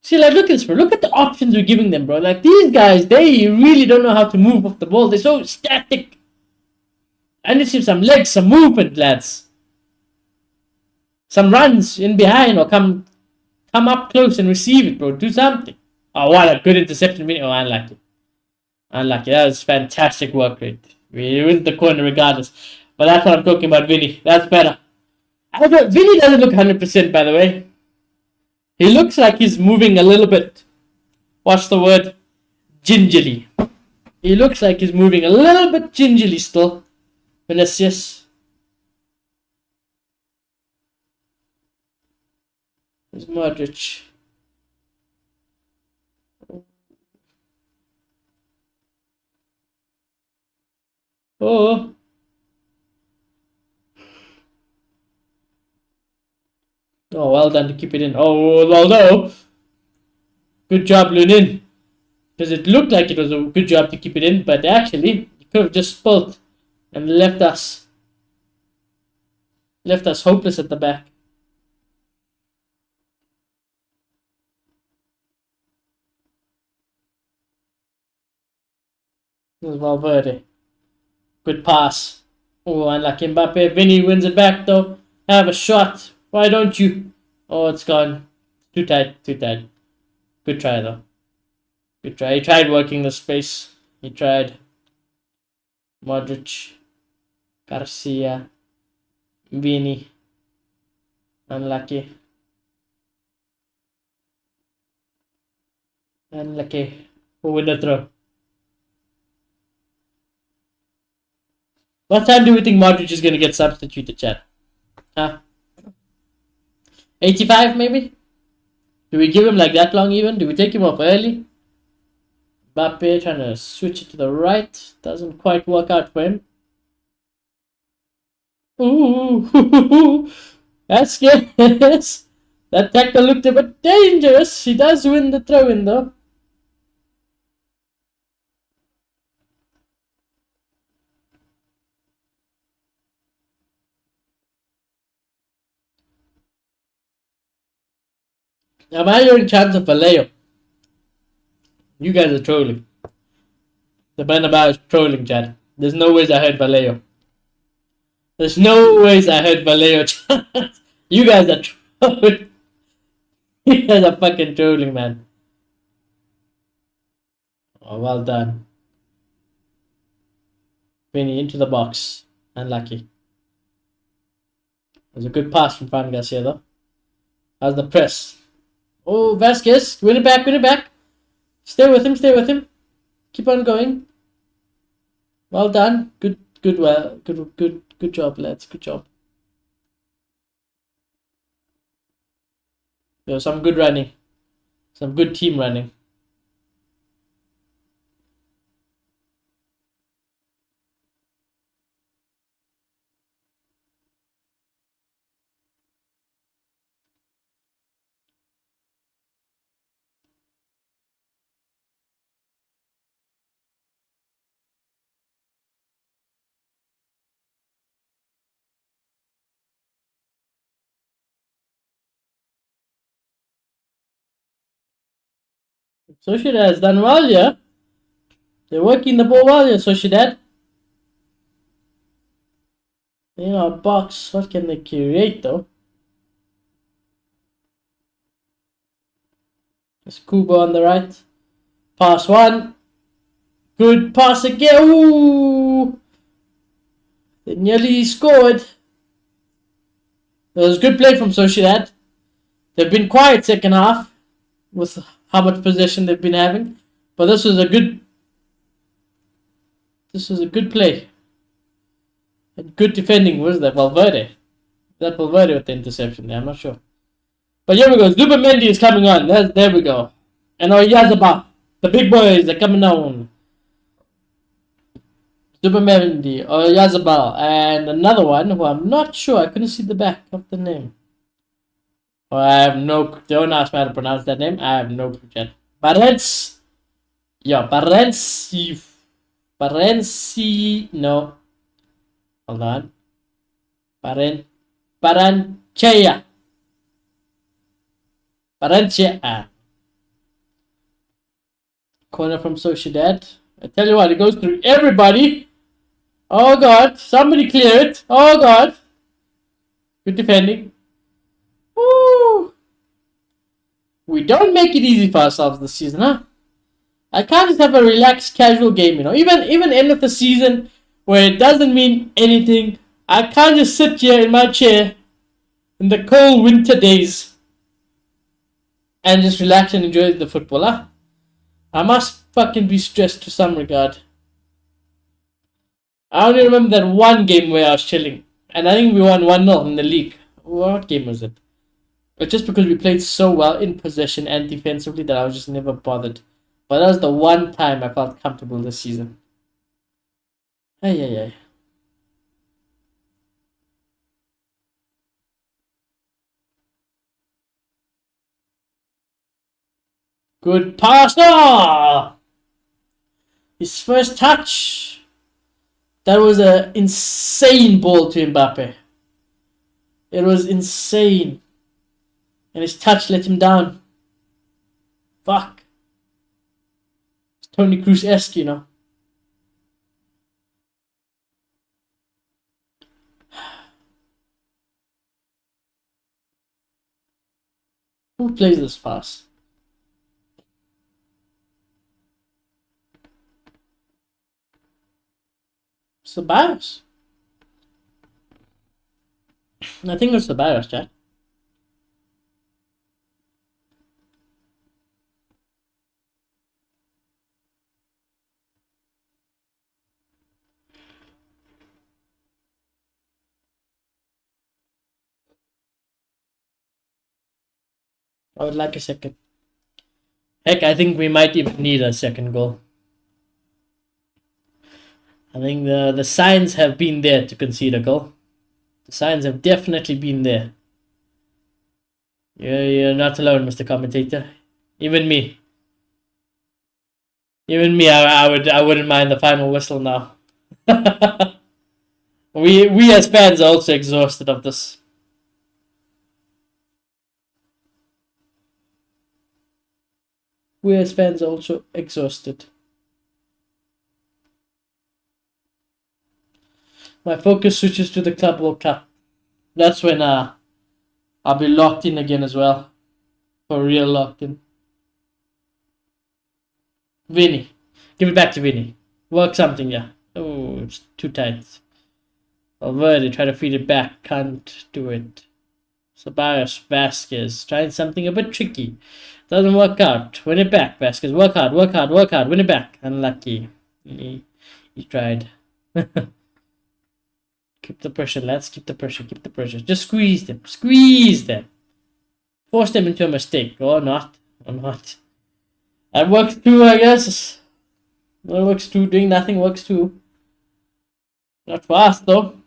See, like, look at this, bro. Look at the options we're giving them, bro. Like, these guys, they really don't know how to move off the ball. They're so static. I need to see some legs, some movement, lads. Some runs in behind or come up close and receive it, bro. Do something. Oh, what a good interception. Oh, unlucky. Unlucky. That was fantastic work rate. We win the corner regardless. But that's what I'm talking about, Vinny. That's better. Vinny doesn't look 100%, by the way. He looks like he's moving a little bit. What's the word? Gingerly. He looks like he's moving a little bit gingerly still. Vinicius. There's Modric. Oh. Oh, well done to keep it in. Oh, although, good job, Lunin. Because it looked like it was a good job to keep it in, but actually, you could have just spilled and left us hopeless at the back. This is Valverde. Good pass. Oh, unlucky Mbappe. Vinny wins it back though. Have a shot. Why don't you? Oh, it's gone. Too tight. Too tight. Good try though. Good try. He tried working the space. He tried. Modric. Garcia. Vini. Unlucky. Unlucky. Who win the throw? What time do we think Modric is going to get substituted, Chad? Huh? 85 maybe? Do we give him like that long even? Do we take him off early? Mbappe trying to switch it to the right. Doesn't quite work out for him. Ooh, that's scary. That tackle looked a bit dangerous. He does win the throw-in though. Am I hearing chance of Vallejo? You guys are trolling. The Bernabeu is trolling, Chad. There's no ways I heard Vallejo. There's no ways I heard Vallejo. You guys are trolling. You guys are fucking trolling, man. Oh, well done. Vinny into the box. Unlucky. There's a good pass from Fran Garcia, though. How's the press? Oh, Vasquez. Win it back, win it back. Stay with him, stay with him. Keep on going. Well done. Good job, lads. Good job. There was some good running. Some good team running. Sociedad has done well, yeah. They're working the ball well, yeah, Sociedad. You know, box. What can they create, though? There's Kubo on the right. Pass one. Good pass again. Ooh. They nearly scored. That was good play from Sociedad. They've been quiet second half with how much possession they've been having. But this was a good play. And good defending. What is that? Valverde. That Valverde with the interception there, I'm not sure. But here we go. Zubimendi is coming on. There we go. And Oyarzabal. The big boys are coming on. Zubimendi, Oyarzabal, and another one who I'm not sure. I couldn't see the back of the name. Oh, I have no. Don't ask me how to pronounce that name. I have no clue yet. Parenci. No. Hold on. Paranchea. Corner from Sociedad. I tell you what, it goes through everybody. Oh God, somebody clear it. Oh God. Good defending. Woo. We don't make it easy for ourselves this season, huh? I can't just have a relaxed, casual game, you know. Even end of the season where it doesn't mean anything. I can't just sit here in my chair in the cold winter days and just relax and enjoy the football, huh? I must fucking be stressed to some regard. I only remember that one game where I was chilling. And I think we won 1-0 in the league. What game was it? But just because we played so well in possession and defensively that I was just never bothered. But that was the one time I felt comfortable this season. Ay, ay, ay. Good pass. Oh! His first touch. That was an insane ball to Mbappe. It was insane. And his touch let him down. Fuck. It's Tony Kroos-esque, you know. Who plays this pass? Ceballos. I think it's Ceballos, Jack. I would like a second. Heck, I think we might even need a second goal. I think the signs have been there to concede a goal. The signs have definitely been there. You're not alone, Mr. Commentator. Even me. Even me, I wouldn't mind the final whistle now. we as fans are also exhausted of this. We as fans are also exhausted. My focus switches to the Club World Cup. That's when I'll be locked in again as well. For real locked in. Vinny. Give it back to Vinny. Work something, yeah. Oh, it's too tight. Valverde, try to feed it back. Can't do it. Ceballos, Vasquez, trying something a bit tricky. Doesn't work out. Win it back, Vasquez. Work hard, work hard, work hard. Win it back. Unlucky. He tried. Keep the pressure, lads. Keep the pressure. Keep the pressure. Just squeeze them. Squeeze them. Force them into a mistake. Or not. Or not. That works too, I guess. That works too. Doing nothing works too. Not fast, though.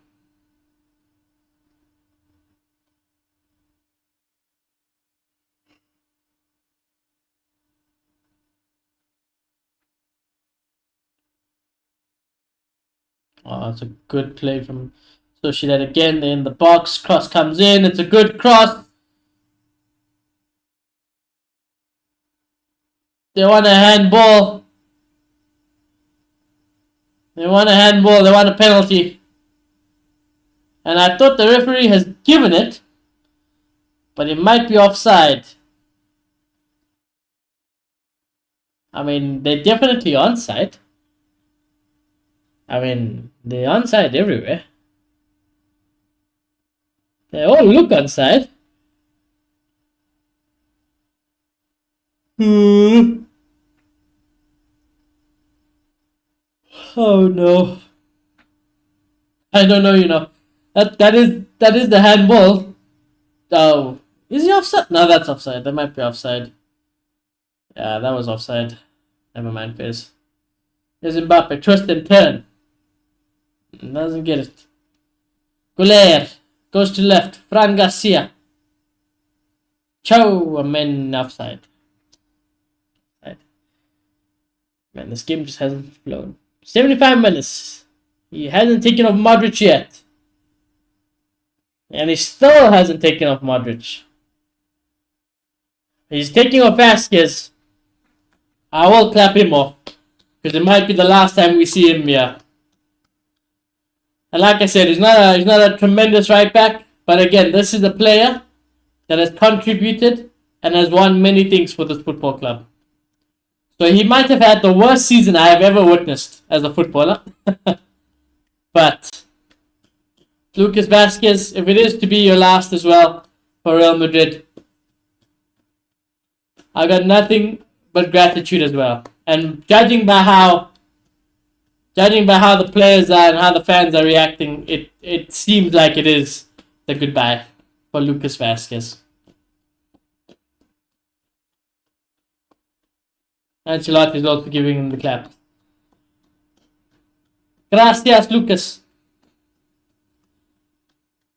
Oh, it's a good play from Sociedad again. They're in the box. Cross comes in. It's a good cross. They want a handball. They want a handball. They want a penalty. And I thought the referee has given it. But it might be offside. I mean, they're definitely onside. I mean, they're onside everywhere. They all look onside. Oh no. I don't know, you know. That is the handball. Oh. Is he offside? No, that's offside. That might be offside. Yeah, that was offside. Never mind, Fizz. There's Mbappe. Twist and turn. Doesn't get it. Guler. Goes to left. Fran Garcia. Chow. Men offside. Man, this game just hasn't flown. 75 minutes. He hasn't taken off Modric yet. And he still hasn't taken off Modric. He's taking off Vasquez. I will clap him off. Because it might be the last time we see him here. And like I said, he's not a tremendous right back. But again, this is a player that has contributed and has won many things for this football club. So he might have had the worst season I have ever witnessed as a footballer. But Lucas Vasquez, if it is to be your last as well for Real Madrid, I got nothing but gratitude as well. And judging by how the players are and how the fans are reacting, it seems like it is the goodbye for Lucas Vasquez. Ancelloti is also giving him the clap. Gracias, Lucas.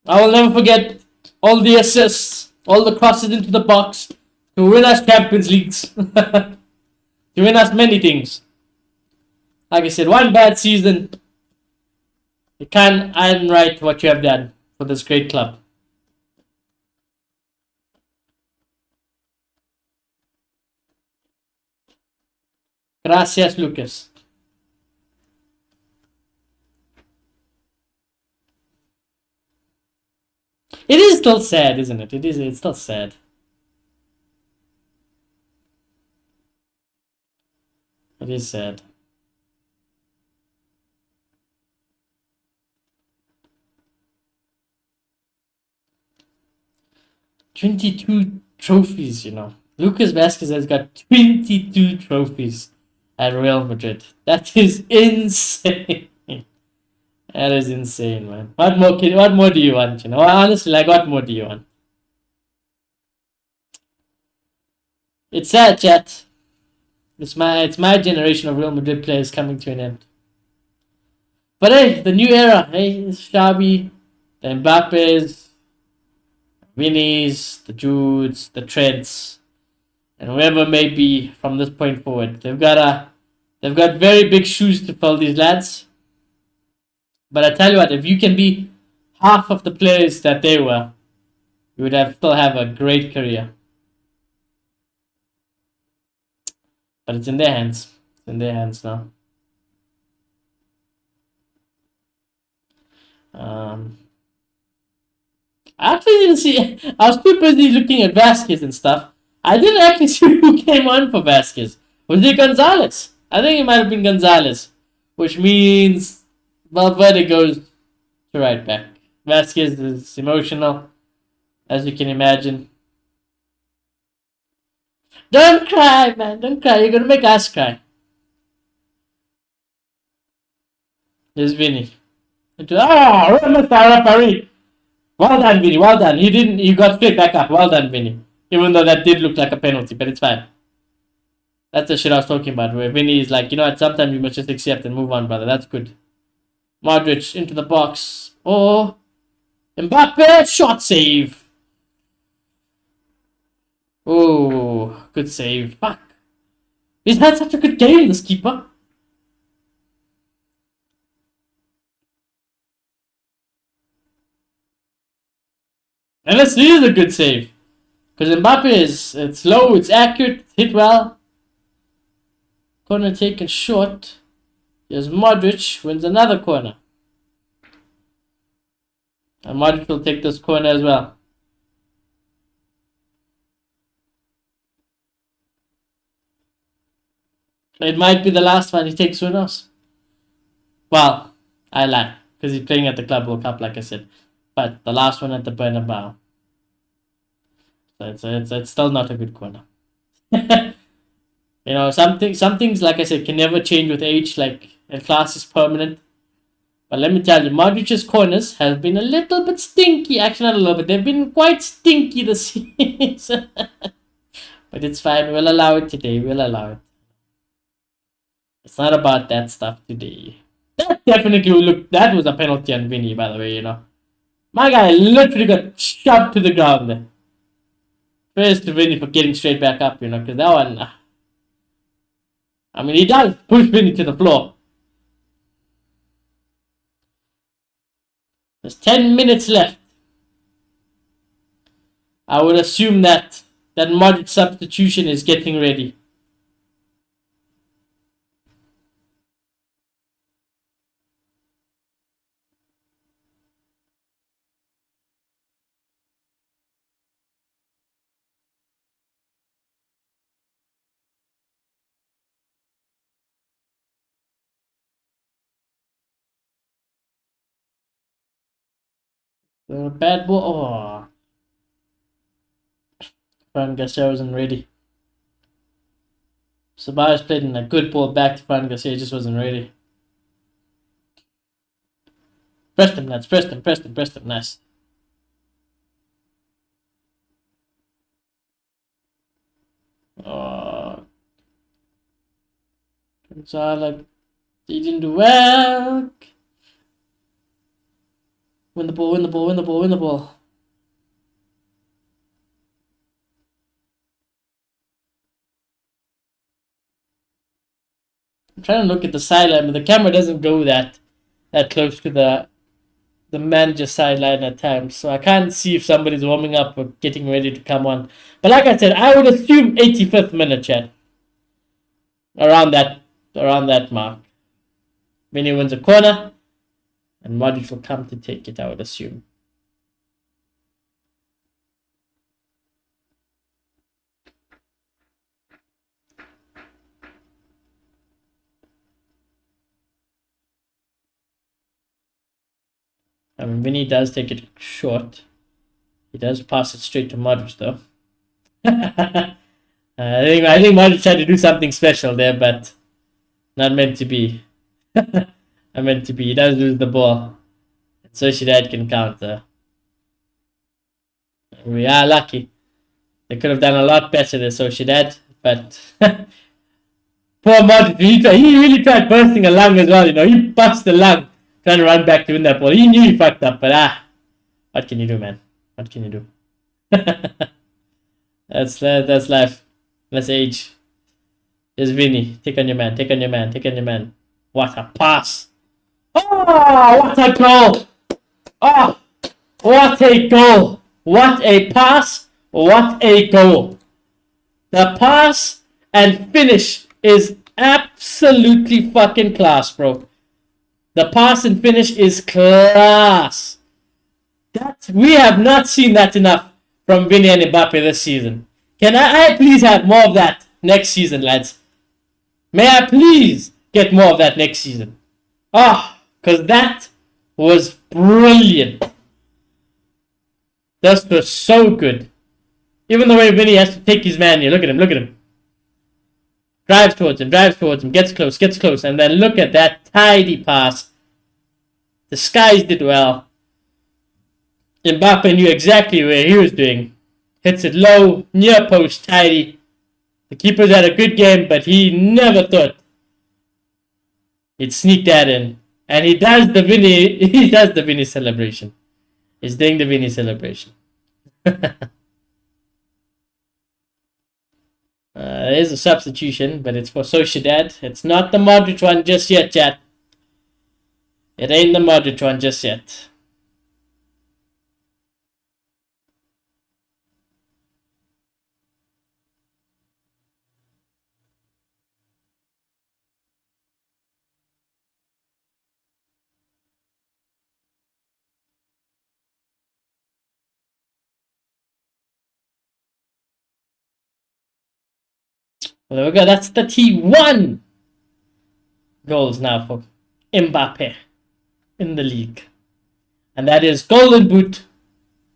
I will never forget all the assists, all the crosses into the box to win us Champions Leagues. To win us many things. Like I said, one bad season, you can't unwrite what you have done for this great club. Gracias, Lucas. It is still sad, isn't it? It's still sad. It is sad. "22 trophies, you know. Lucas Vasquez has got 22 trophies at Real Madrid. That is insane. That is insane, man. What more do you want, you know? Honestly, like, what more do you want? It's sad, chat. It's my generation of Real Madrid players coming to an end. But hey, the new era, hey, it's Xavi, the Mbappes, Vinny's, the Judes, the Trents, and whoever may be from this point forward. They've got very big shoes to fill, these lads. But I tell you what, if you can be half of the players that they were, you would still have a great career. But it's in their hands. It's in their hands now. I actually didn't see. I was too busy looking at Vasquez and stuff. I didn't actually see who came on for Vasquez. Was it Gonzalez? I think it might have been Gonzalez, which means Valverde goes to right back. Vasquez is emotional, as you can imagine. Don't cry, man. Don't cry. You're gonna make us cry. There's Vinny. Referee. Well done, Vinny. Well done. You got straight back up. Well done, Vinny. Even though that did look like a penalty, but it's fine. That's the shit I was talking about, where Vinny is like, you know what, sometimes you must just accept and move on, brother. That's good. Modric into the box. Oh. Mbappe, shot save. Oh, good save. Fuck. He's had such a good game, this keeper. And this is a good save. Because Mbappe it's low, it's accurate, hit well. Corner taken short. Here's Modric, wins another corner. And Modric will take this corner as well. It might be the last one he takes, who knows? Well, I lie. Because he's playing at the Club World Cup, like I said. But the last one at the Bernabeu. So it's still not a good corner. You know, some things, like I said, can never change with age. Like, a class is permanent. But let me tell you, Modric's corners have been a little bit stinky. Actually, not a little bit. They've been quite stinky this season. But it's fine. We'll allow it today. We'll allow it. It's not about that stuff today. That definitely that was a penalty on Vinny, by the way, you know. My guy literally got shoved to the ground there. Praise to Vinny for getting straight back up, you know, because that one... I mean, he does push Vinny to the floor. There's 10 minutes left. I would assume that Modric substitution is getting ready. Bad ball. Oh. Fran Garcia wasn't ready. Ceballos played in a good ball back to Fran Garcia, just wasn't ready. Pressed him, lads. Pressed him. Nice. Oh. Gonzalo He didn't do well. Win the ball, win the ball, win the ball, win the ball. I'm trying to look at the sideline, but the camera doesn't go that close to the manager's sideline at times. So I can't see if somebody's warming up or getting ready to come on. But like I said, I would assume 85th minute, chat. Around that mark. Vinny wins a corner, and Modric will come to take it, I would assume. I mean, Vinny does take it short. He does pass it straight to Modric, though. I think Modric tried to do something special there, but not meant to be. Not meant to be. He does lose the ball. Sociedad can counter. We are lucky. They could have done a lot better than Sociedad, but poor Modric, he really tried bursting a lung as well. He burst the lung trying to run back to win that ball. He knew he fucked up, but what can you do, man? What can you do? That's life. That's age. Here's Vinny. Take on your man. Take on your man. Take on your man. What a pass! Oh, what a goal! Oh, what a goal! What a pass! What a goal! The pass and finish is absolutely fucking class, bro. The pass and finish is class. We have not seen that enough from Vinny and Mbappe this season. Can I please have more of that next season, lads? May I please get more of that next season? Because that was brilliant. That was so good. Even the way Vinny has to take his man here. Look at him. Drives towards him, gets close, and then look at that tidy pass. The skies did well. Mbappe knew exactly where he was doing. Hits it low, near post, tidy. The keeper's had a good game, but he never thought he'd sneak that in. And he does the Vinny celebration. He's doing the Vinny celebration. There's a substitution, but it's for Sociedad. It's not the Modric one just yet, chat. It ain't the Modric one just yet. Well, there we go. That's 31 goals now for Mbappe in the league. And that is Golden Boot.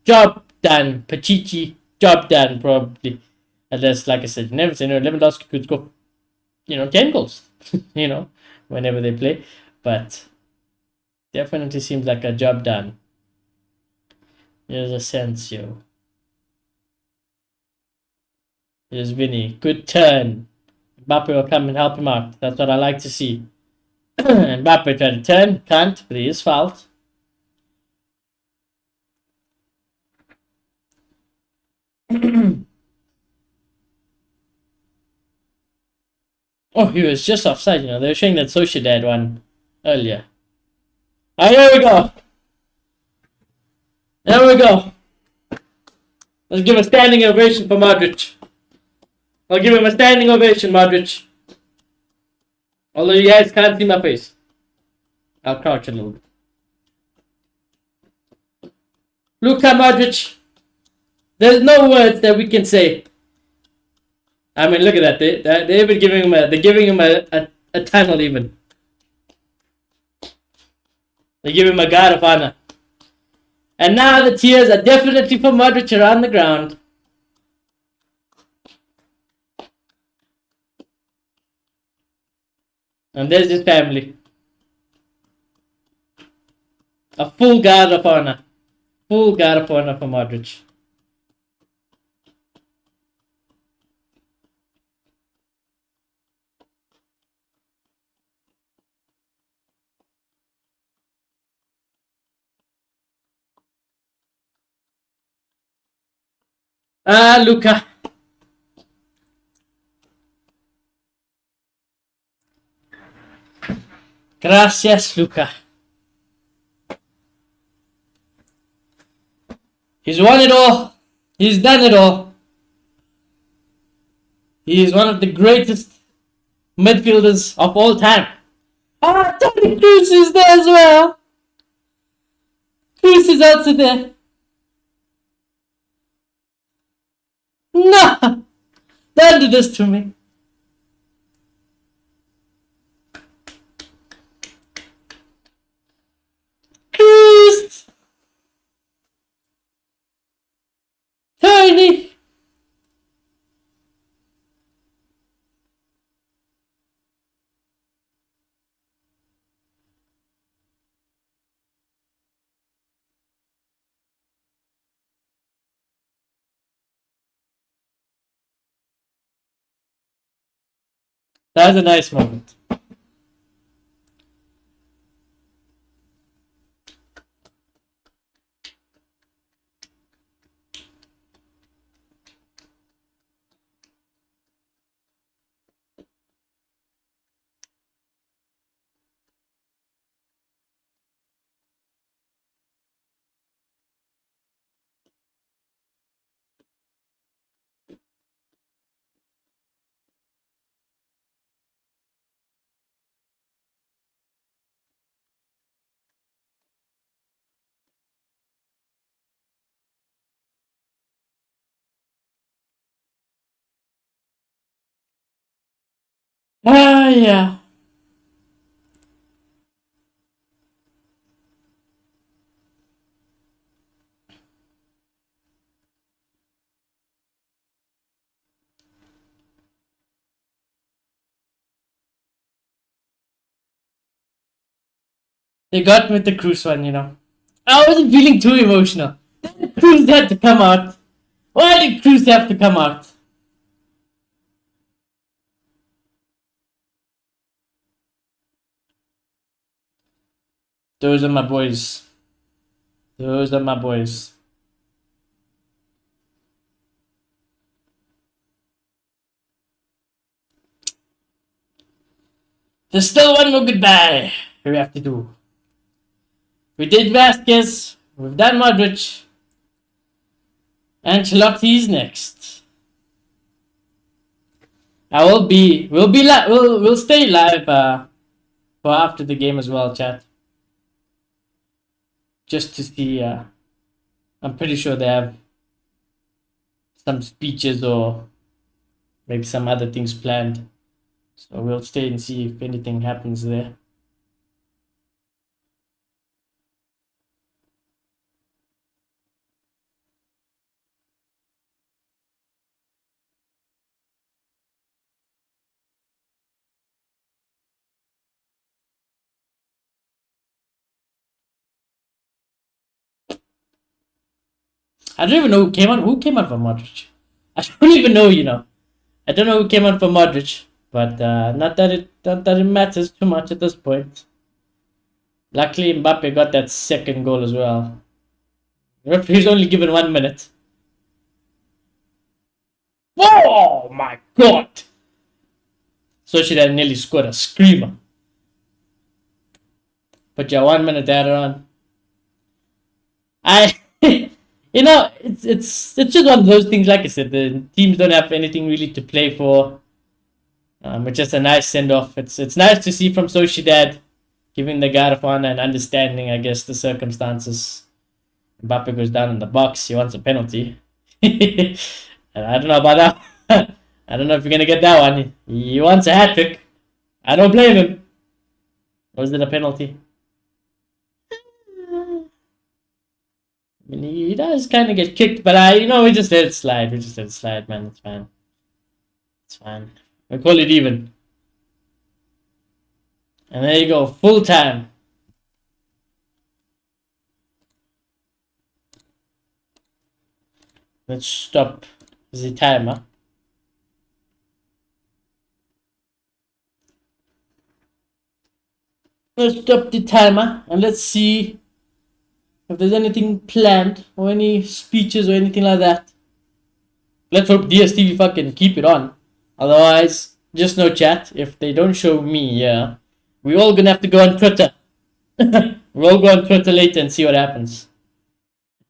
Job done. Pachichi. Job done, probably. Unless, like I said, you never say no. Lewandowski could score, 10 goals, whenever they play. But definitely seems like a job done. Here's Asensio. Here's Vinny. Good turn. Mbappe will come and help him out. That's what I like to see. Mbappe tried to turn. Can't, but he is fouled. Oh, he was just offside, They were showing that Sociedad one earlier. Oh, here we go. There we go. Let's give a standing ovation for Modric. I'll give him a standing ovation, Modric. Although you guys can't see my face. I'll crouch a little bit. Luka Modric. There's no words that we can say. I mean, look at that. They're even giving him a tunnel even. They give him a guard of honor. And now the tears are definitely for Modric around the ground. And there's his family. A full guard of honor. Full guard of honor for Modric. Luca. Gracias, Luca. He's won it all. He's done it all. He is one of the greatest midfielders of all time. Tony Cruz is there as well. Cruz is also there. No! Don't do this to me. Cruz! Tony! That was a nice moment. Yeah. They got me with the Cruz one, you know. I wasn't feeling too emotional. Cruz had to come out. Why did Cruz have to come out? Those are my boys. Those are my boys. There's still one more goodbye we have to do. We did Vasquez. We've done Modric. Ancelotti's next. We'll stay live for after the game as well, chat. Just to see. I'm pretty sure they have some speeches or maybe some other things planned. So we'll stay and see if anything happens there. I don't even know who came on for Modric. I don't even know, you know. I don't know who came on for Modric, but not that it matters too much at this point. Luckily, Mbappe got that second goal as well. He's only given 1 minute. Oh my god! Sociedad nearly scored a screamer. But yeah, 1 minute added on. You know, it's just one of those things. Like I said, the teams don't have anything really to play for. It's just a nice send off. It's nice to see from Sociedad, giving the guard of honor and understanding, I guess, the circumstances. Mbappe goes down in the box. He wants a penalty. And I don't know about that. I don't know if you're gonna get that one. He wants a hat trick. I don't blame him. Was it a penalty? I mean, he does kind of get kicked, but we just let it slide. We just let it slide, man. It's fine. It's fine. We call it even. And there you go, full time. Let's stop the timer. Let's stop the timer and let's see if there's anything planned or any speeches or anything like that. let's hope DSTV fucking keep it on. Otherwise, just no chat. If they don't show me, yeah, we're all gonna have to go on Twitter. We'll all go on Twitter later and see what happens.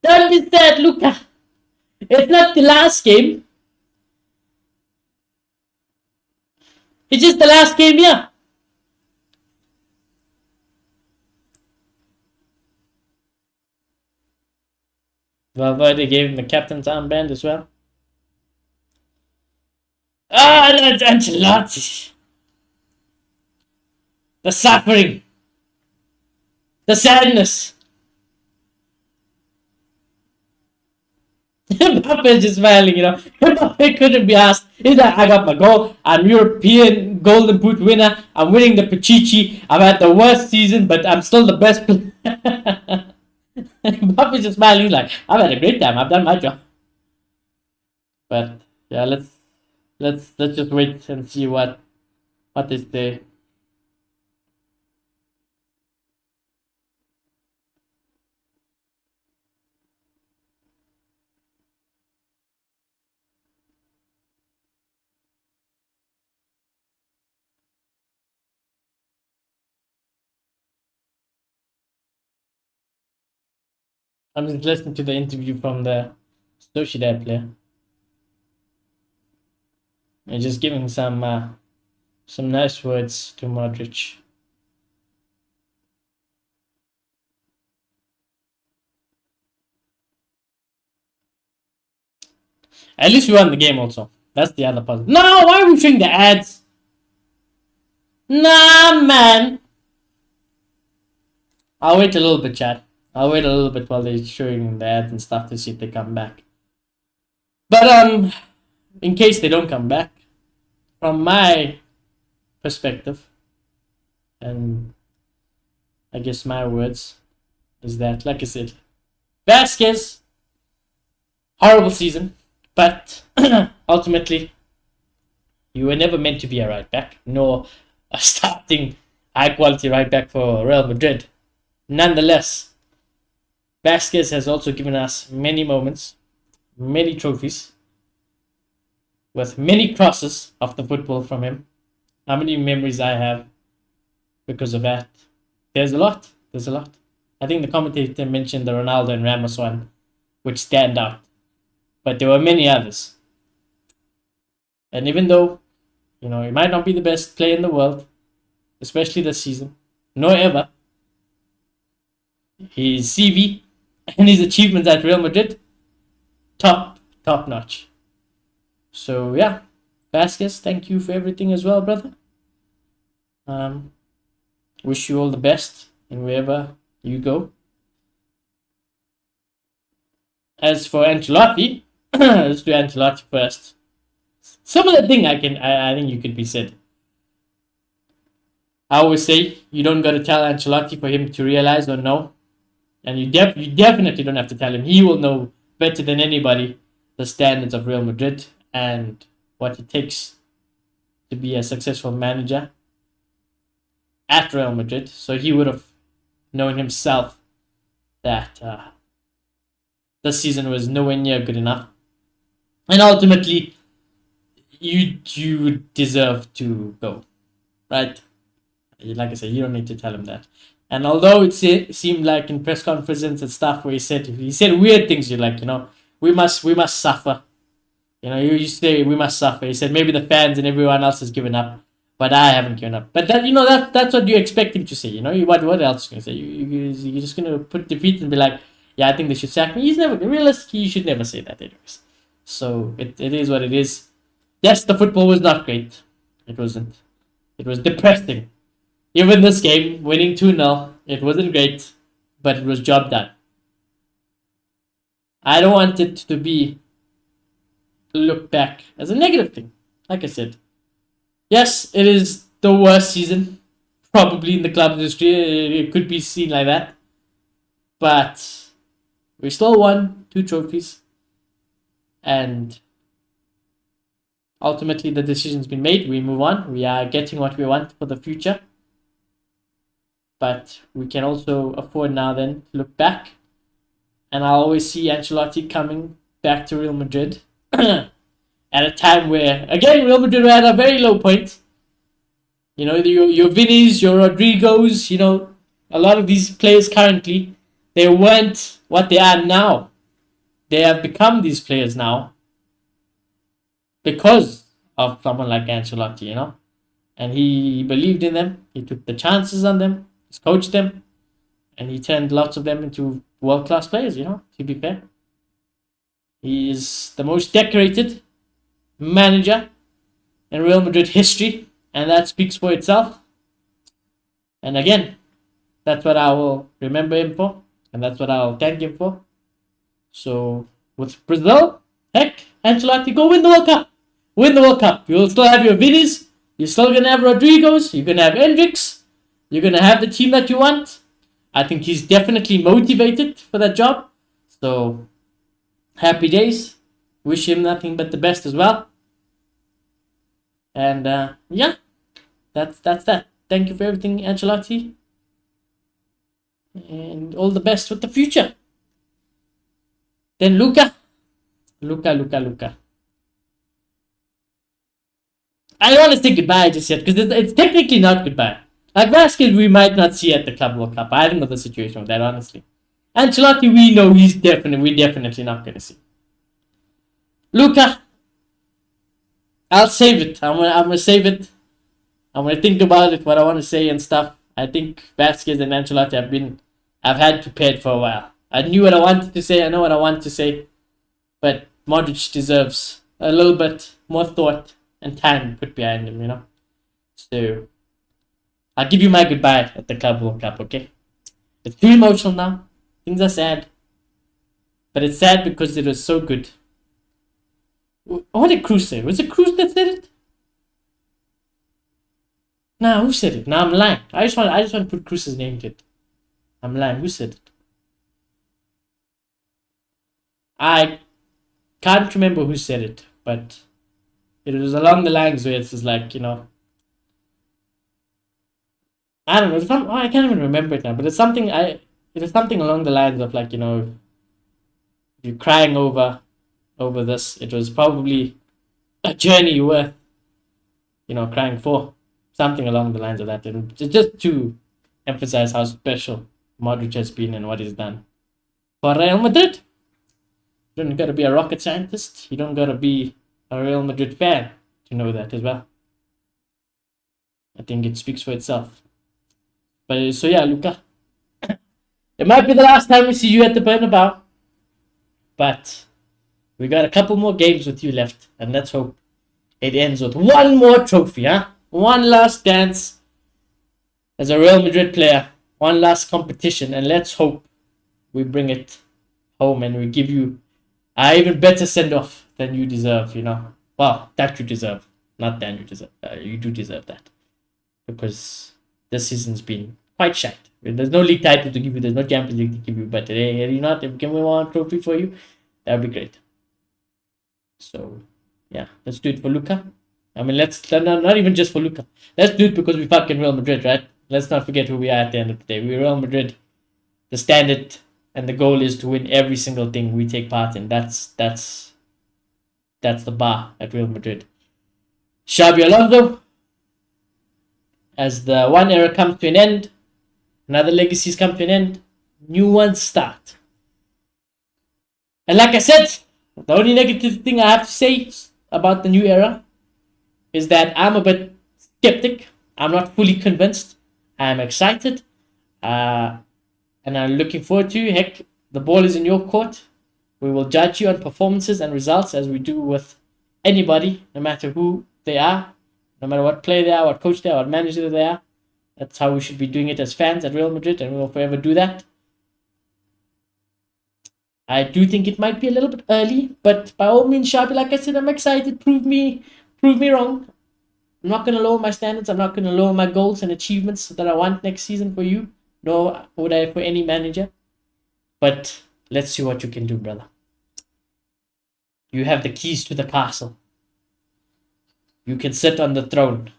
Don't be sad, Luca. It's not the last game. It's just the last game, yeah. Valverde gave him the captain's armband as well. Ah, that's Ancelotti. The suffering. The sadness. Mbappe just smiling, you know. Mbappe couldn't be asked. He's like, I got my goal. I'm European Golden Boot winner. I'm winning the Pichichi. I've had the worst season, but I'm still the best player. Mbappe's just smiling. He's like, I've had a great time. I've done my job. But yeah, let's just wait and see what is there. I'm just listening to the interview from the Sociedad player. And just giving some nice words to Modric. At least we won the game also. That's the other puzzle. No, why are we showing the ads? Nah, man. I'll wait a little bit, chat. I'll wait a little bit while they're showing the ads and stuff to see if they come back. But in case they don't come back, from my perspective, and I guess my words, is that, like I said, Vasquez, horrible season, but ultimately, you were never meant to be a right back, nor a starting high quality right back for Real Madrid. Nonetheless, Vasquez has also given us many moments, many trophies, with many crosses of the football from him. How many memories I have because of that? There's a lot. There's a lot. I think the commentator mentioned the Ronaldo and Ramos one, which stand out. But there were many others. And even though, you know, he might not be the best player in the world, especially this season, nor ever, his CV and his achievements at Real Madrid, top notch. So yeah, Vasquez, thank you for everything as well, brother. Wish you all the best in wherever you go. As for Ancelotti, let's do Ancelotti first. Some of the thing I think you could be said. I always say you don't got to tell Ancelotti for him to realize or know, and you definitely don't have to tell him. He will know better than anybody the standards of Real Madrid and what it takes to be a successful manager at Real Madrid. So he would have known himself that this season was nowhere near good enough. And ultimately, you deserve to go, right? Like I said, you don't need to tell him that. And although it seemed like in press conferences and stuff where he said weird things, you're like, you know, we must suffer. You know, you say we must suffer. He said maybe the fans and everyone else has given up, but I haven't given up. But that, you know, that's what you expect him to say. You know, what else can you say? You're just gonna put defeat and be like, yeah, I think they should sack me. He's never realistically. You should never say that, anyways. So it is what it is. Yes, the football was not great. It wasn't. It was depressing. Even this game, winning 2-0, it wasn't great, but it was job done. I don't want it to be looked back as a negative thing. Like I said, yes, it is the worst season probably in the club's history. It could be seen like that, but we still won 2 trophies, and ultimately the decision's been made. We move on. We are getting what we want for the future, but we can also afford now then to look back. And I always see Ancelotti coming back to Real Madrid at a time where, again, Real Madrid were at a very low point. You know, your Vinny's, your Rodrigo's, you know, a lot of these players currently, they weren't what they are now. They have become these players now because of someone like Ancelotti, you know. And he believed in them. He took the chances on them. He's coached them. And he turned lots of them into world-class players, you know, to be fair. He is the most decorated manager in Real Madrid history. And that speaks for itself. And again, that's what I will remember him for. And that's what I'll thank him for. So, with Brazil, heck, Ancelotti, go win the World Cup. Win the World Cup. You'll still have your Vinny's. You're still going to have Rodrigo's. You're going to have Hendricks. You're going to have the team that you want. I think he's definitely motivated for that job. So, happy days. Wish him nothing but the best as well. And, yeah, that's that. Thank you for everything, Ancelotti. And all the best with the future. Then Luka. I don't want to say goodbye just yet because it's technically not goodbye. Like Vasquez, we might not see at the Club World Cup. I don't know the situation with that, honestly. Ancelotti, we know we're definitely not going to see. Luka, I'll save it. I'm gonna save it. I'm gonna think about it, what I want to say and stuff. I think Vasquez and Ancelotti I've had prepared for a while. I knew what I wanted to say. I know what I want to say, but Modric deserves a little bit more thought and time put behind him, you know. So I'll give you my goodbye at the Club World Cup, okay? It's too emotional now. Things are sad, but it's sad because it was so good. What did Cruz say? Was it Cruz that said it? Nah, who said it? Nah, I'm lying. I just want to put Cruz's name to it. I'm lying. Who said it? I can't remember who said it, but it was along the lines where it's just like, you know, I don't know. I can't even remember it now, but it's something along the lines of like, you know, you're crying over this. It was probably a journey worth, you know, crying for. Something along the lines of that. And just to emphasize how special Modric has been and what he's done for Real Madrid. You don't got to be a rocket scientist. You don't got to be a Real Madrid fan to know that as well. I think it speaks for itself. But so yeah, Luka. It might be the last time we see you at the Bernabeu. But we got a couple more games with you left. And let's hope it ends with one more trophy, huh? One last dance as a Real Madrid player. One last competition. And let's hope we bring it home and we give you an even better send-off than you deserve, you know. Well, that you deserve. Not than you deserve. You do deserve that. Because this season's been quite shite. There's no league title to give you. There's no Champions League to give you. But hey, you know, if we can win one trophy for you, that would be great. So, yeah. Let's do it for Luka. I mean, let's not even just for Luka. Let's do it because we fucking Real Madrid, right? Let's not forget who we are at the end of the day. We're Real Madrid. The standard and the goal is to win every single thing we take part in. That's the bar at Real Madrid. Xabi Alonso, as the one era comes to an end, another legacies come to an end, new ones start. And like I said, the only negative thing I have to say about the new era is that I'm a bit skeptic. I'm not fully convinced. I'm excited. And I'm looking forward to, heck, the ball is in your court. We will judge you on performances and results as we do with anybody, no matter who they are, no matter what player they are, what coach they are, what manager they are. That's how we should be doing it as fans at Real Madrid, and we will forever do that. I do think it might be a little bit early, but by all means, Xabi, like I said, I'm excited. Prove me wrong. I'm not going to lower my standards. I'm not going to lower my goals and achievements that I want next season for you, nor would I for any manager. But let's see what you can do, brother. You have the keys to the castle. You can sit on the throne.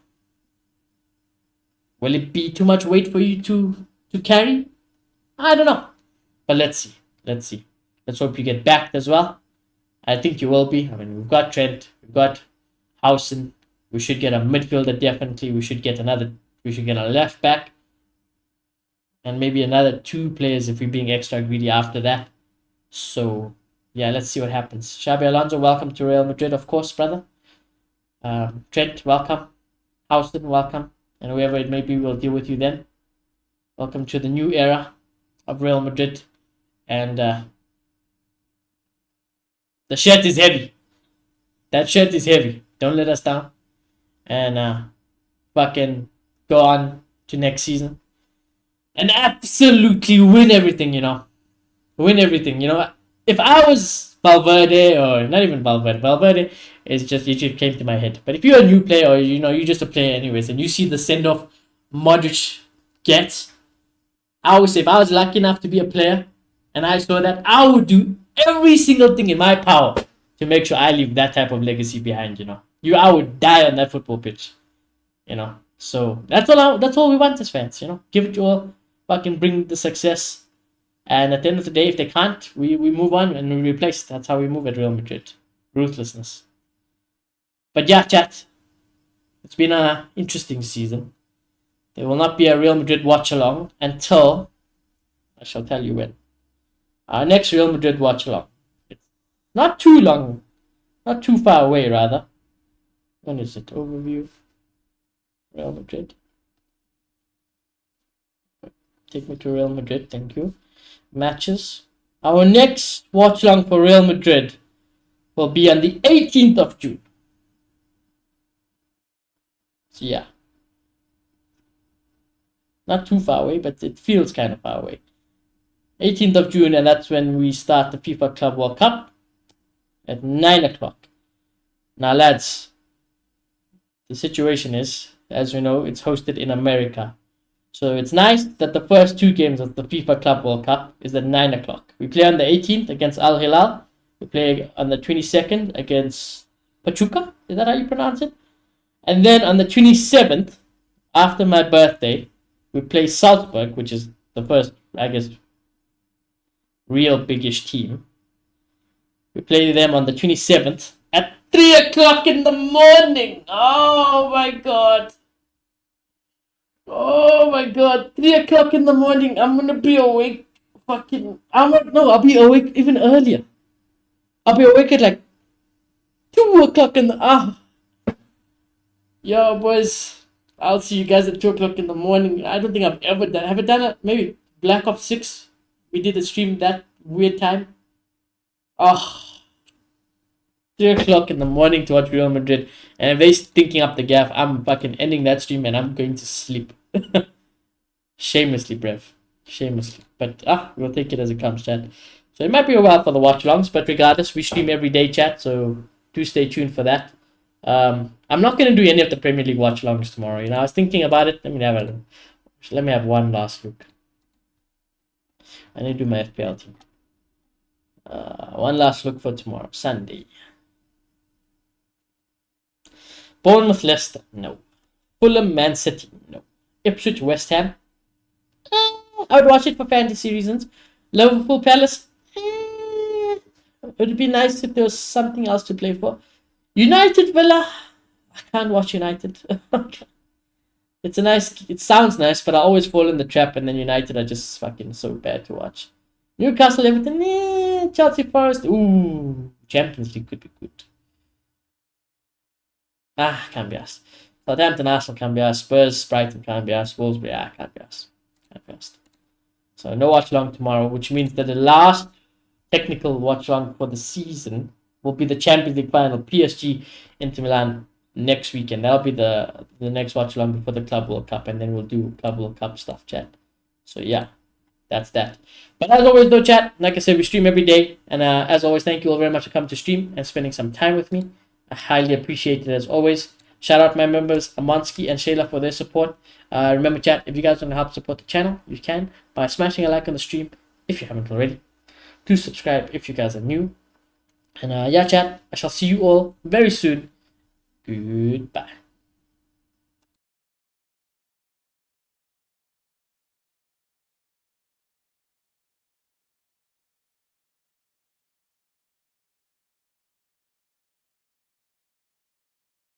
Will it be too much weight for you to carry? I don't know. But let's see. Let's hope you get backed as well. I think you will be. I mean, we've got Trent. We've got Housen. We should get a midfielder definitely. We should get a left back. And maybe another 2 players if we're being extra greedy after that. So, yeah, let's see what happens. Xabi Alonso, welcome to Real Madrid, of course, brother. Trent, welcome. Houston, welcome. And whoever it may be, we'll deal with you then. Welcome to the new era of Real Madrid. And the shirt is heavy. That shirt is heavy. Don't let us down. And fucking go on to next season. And absolutely win everything, Win everything, If I was Valverde, or not even Valverde is just, it just came to my head. But if you're a new player, or, you're just a player anyways, and you see the send-off Modric gets, I would say if I was lucky enough to be a player, and I saw that, I would do every single thing in my power to make sure I leave that type of legacy behind, I would die on that football pitch, So that's all we want as fans, Give it your all. Fucking bring the success, and at the end of the day, if they can't, we move on and we replace. That's how we move at Real Madrid. Ruthlessness. But yeah, chat, it's been an interesting season. There will not be a Real Madrid watch along until I shall tell you when. Our next Real Madrid watch along. It's not too long, not too far away rather. When is it? Overview. Real Madrid. Take me to Real Madrid, thank you. Matches. Our next watch along for Real Madrid will be on the 18th of June. So yeah. Not too far away, but it feels kind of far away. 18th of June, and that's when we start the FIFA Club World Cup at 9 o'clock. Now lads, the situation is, as we know, it's hosted in America. So it's nice that the first 2 games of the FIFA Club World Cup is at 9 o'clock. We play on the 18th against Al Hilal. We play on the 22nd against Pachuca. Is that how you pronounce it? And then on the 27th, after my birthday, we play Salzburg, which is the first, I guess, real biggish team. We play them on the 27th at 3 o'clock in the morning. Oh my god. Oh my god, 3 o'clock in the morning. I'm gonna be awake. I'll be awake even earlier. I'll be awake at like 2 o'clock in the Yo boys, I'll see you guys at 2 o'clock in the morning. I don't think I've ever done. Have I done it? Maybe Black Ops 6. We did a stream that weird time. 3 o'clock in the morning to watch Real Madrid. And if they're thinking up the gaff, I'm fucking ending that stream and I'm going to sleep. Shamelessly, brev. Shamelessly. But we'll take it as it comes, chat. So it might be a while for the watch alongs, but regardless, we stream every day, chat. So do stay tuned for that. I'm not going to do any of the Premier League watch alongs tomorrow. I was thinking about it. Let me have one last look. I need to do my FPL team. One last look for tomorrow, Sunday. Bournemouth, Leicester, no. Fulham, Man City, no. Ipswich, West Ham. I would watch it for fantasy reasons. Liverpool, Palace. It would be nice if there was something else to play for. United, Villa. I can't watch United. It sounds nice, but I always fall in the trap, and then United are just fucking so bad to watch. Newcastle, Everton, Chelsea, Forest. Ooh, Champions League could be good. Can't be asked. Southampton, Arsenal can't be asked. Spurs, Brighton can't be asked. Wolves, can't be asked. So no watch along tomorrow, which means that the last technical watch along for the season will be the Champions League final, PSG Inter Milan next weekend. That'll be the next watch along before the Club World Cup, and then we'll do Club World Cup stuff, chat. So yeah, that's that. But as always though, chat, like I said, we stream every day, and as always, thank you all very much for coming to stream and spending some time with me. I highly appreciate it as always. Shout out my members Amansky and Shayla for their support. Remember, chat, if you guys want to help support the channel, you can by smashing a like on the stream if you haven't already. Do subscribe if you guys are new. And yeah, chat, I shall see you all very soon. Goodbye.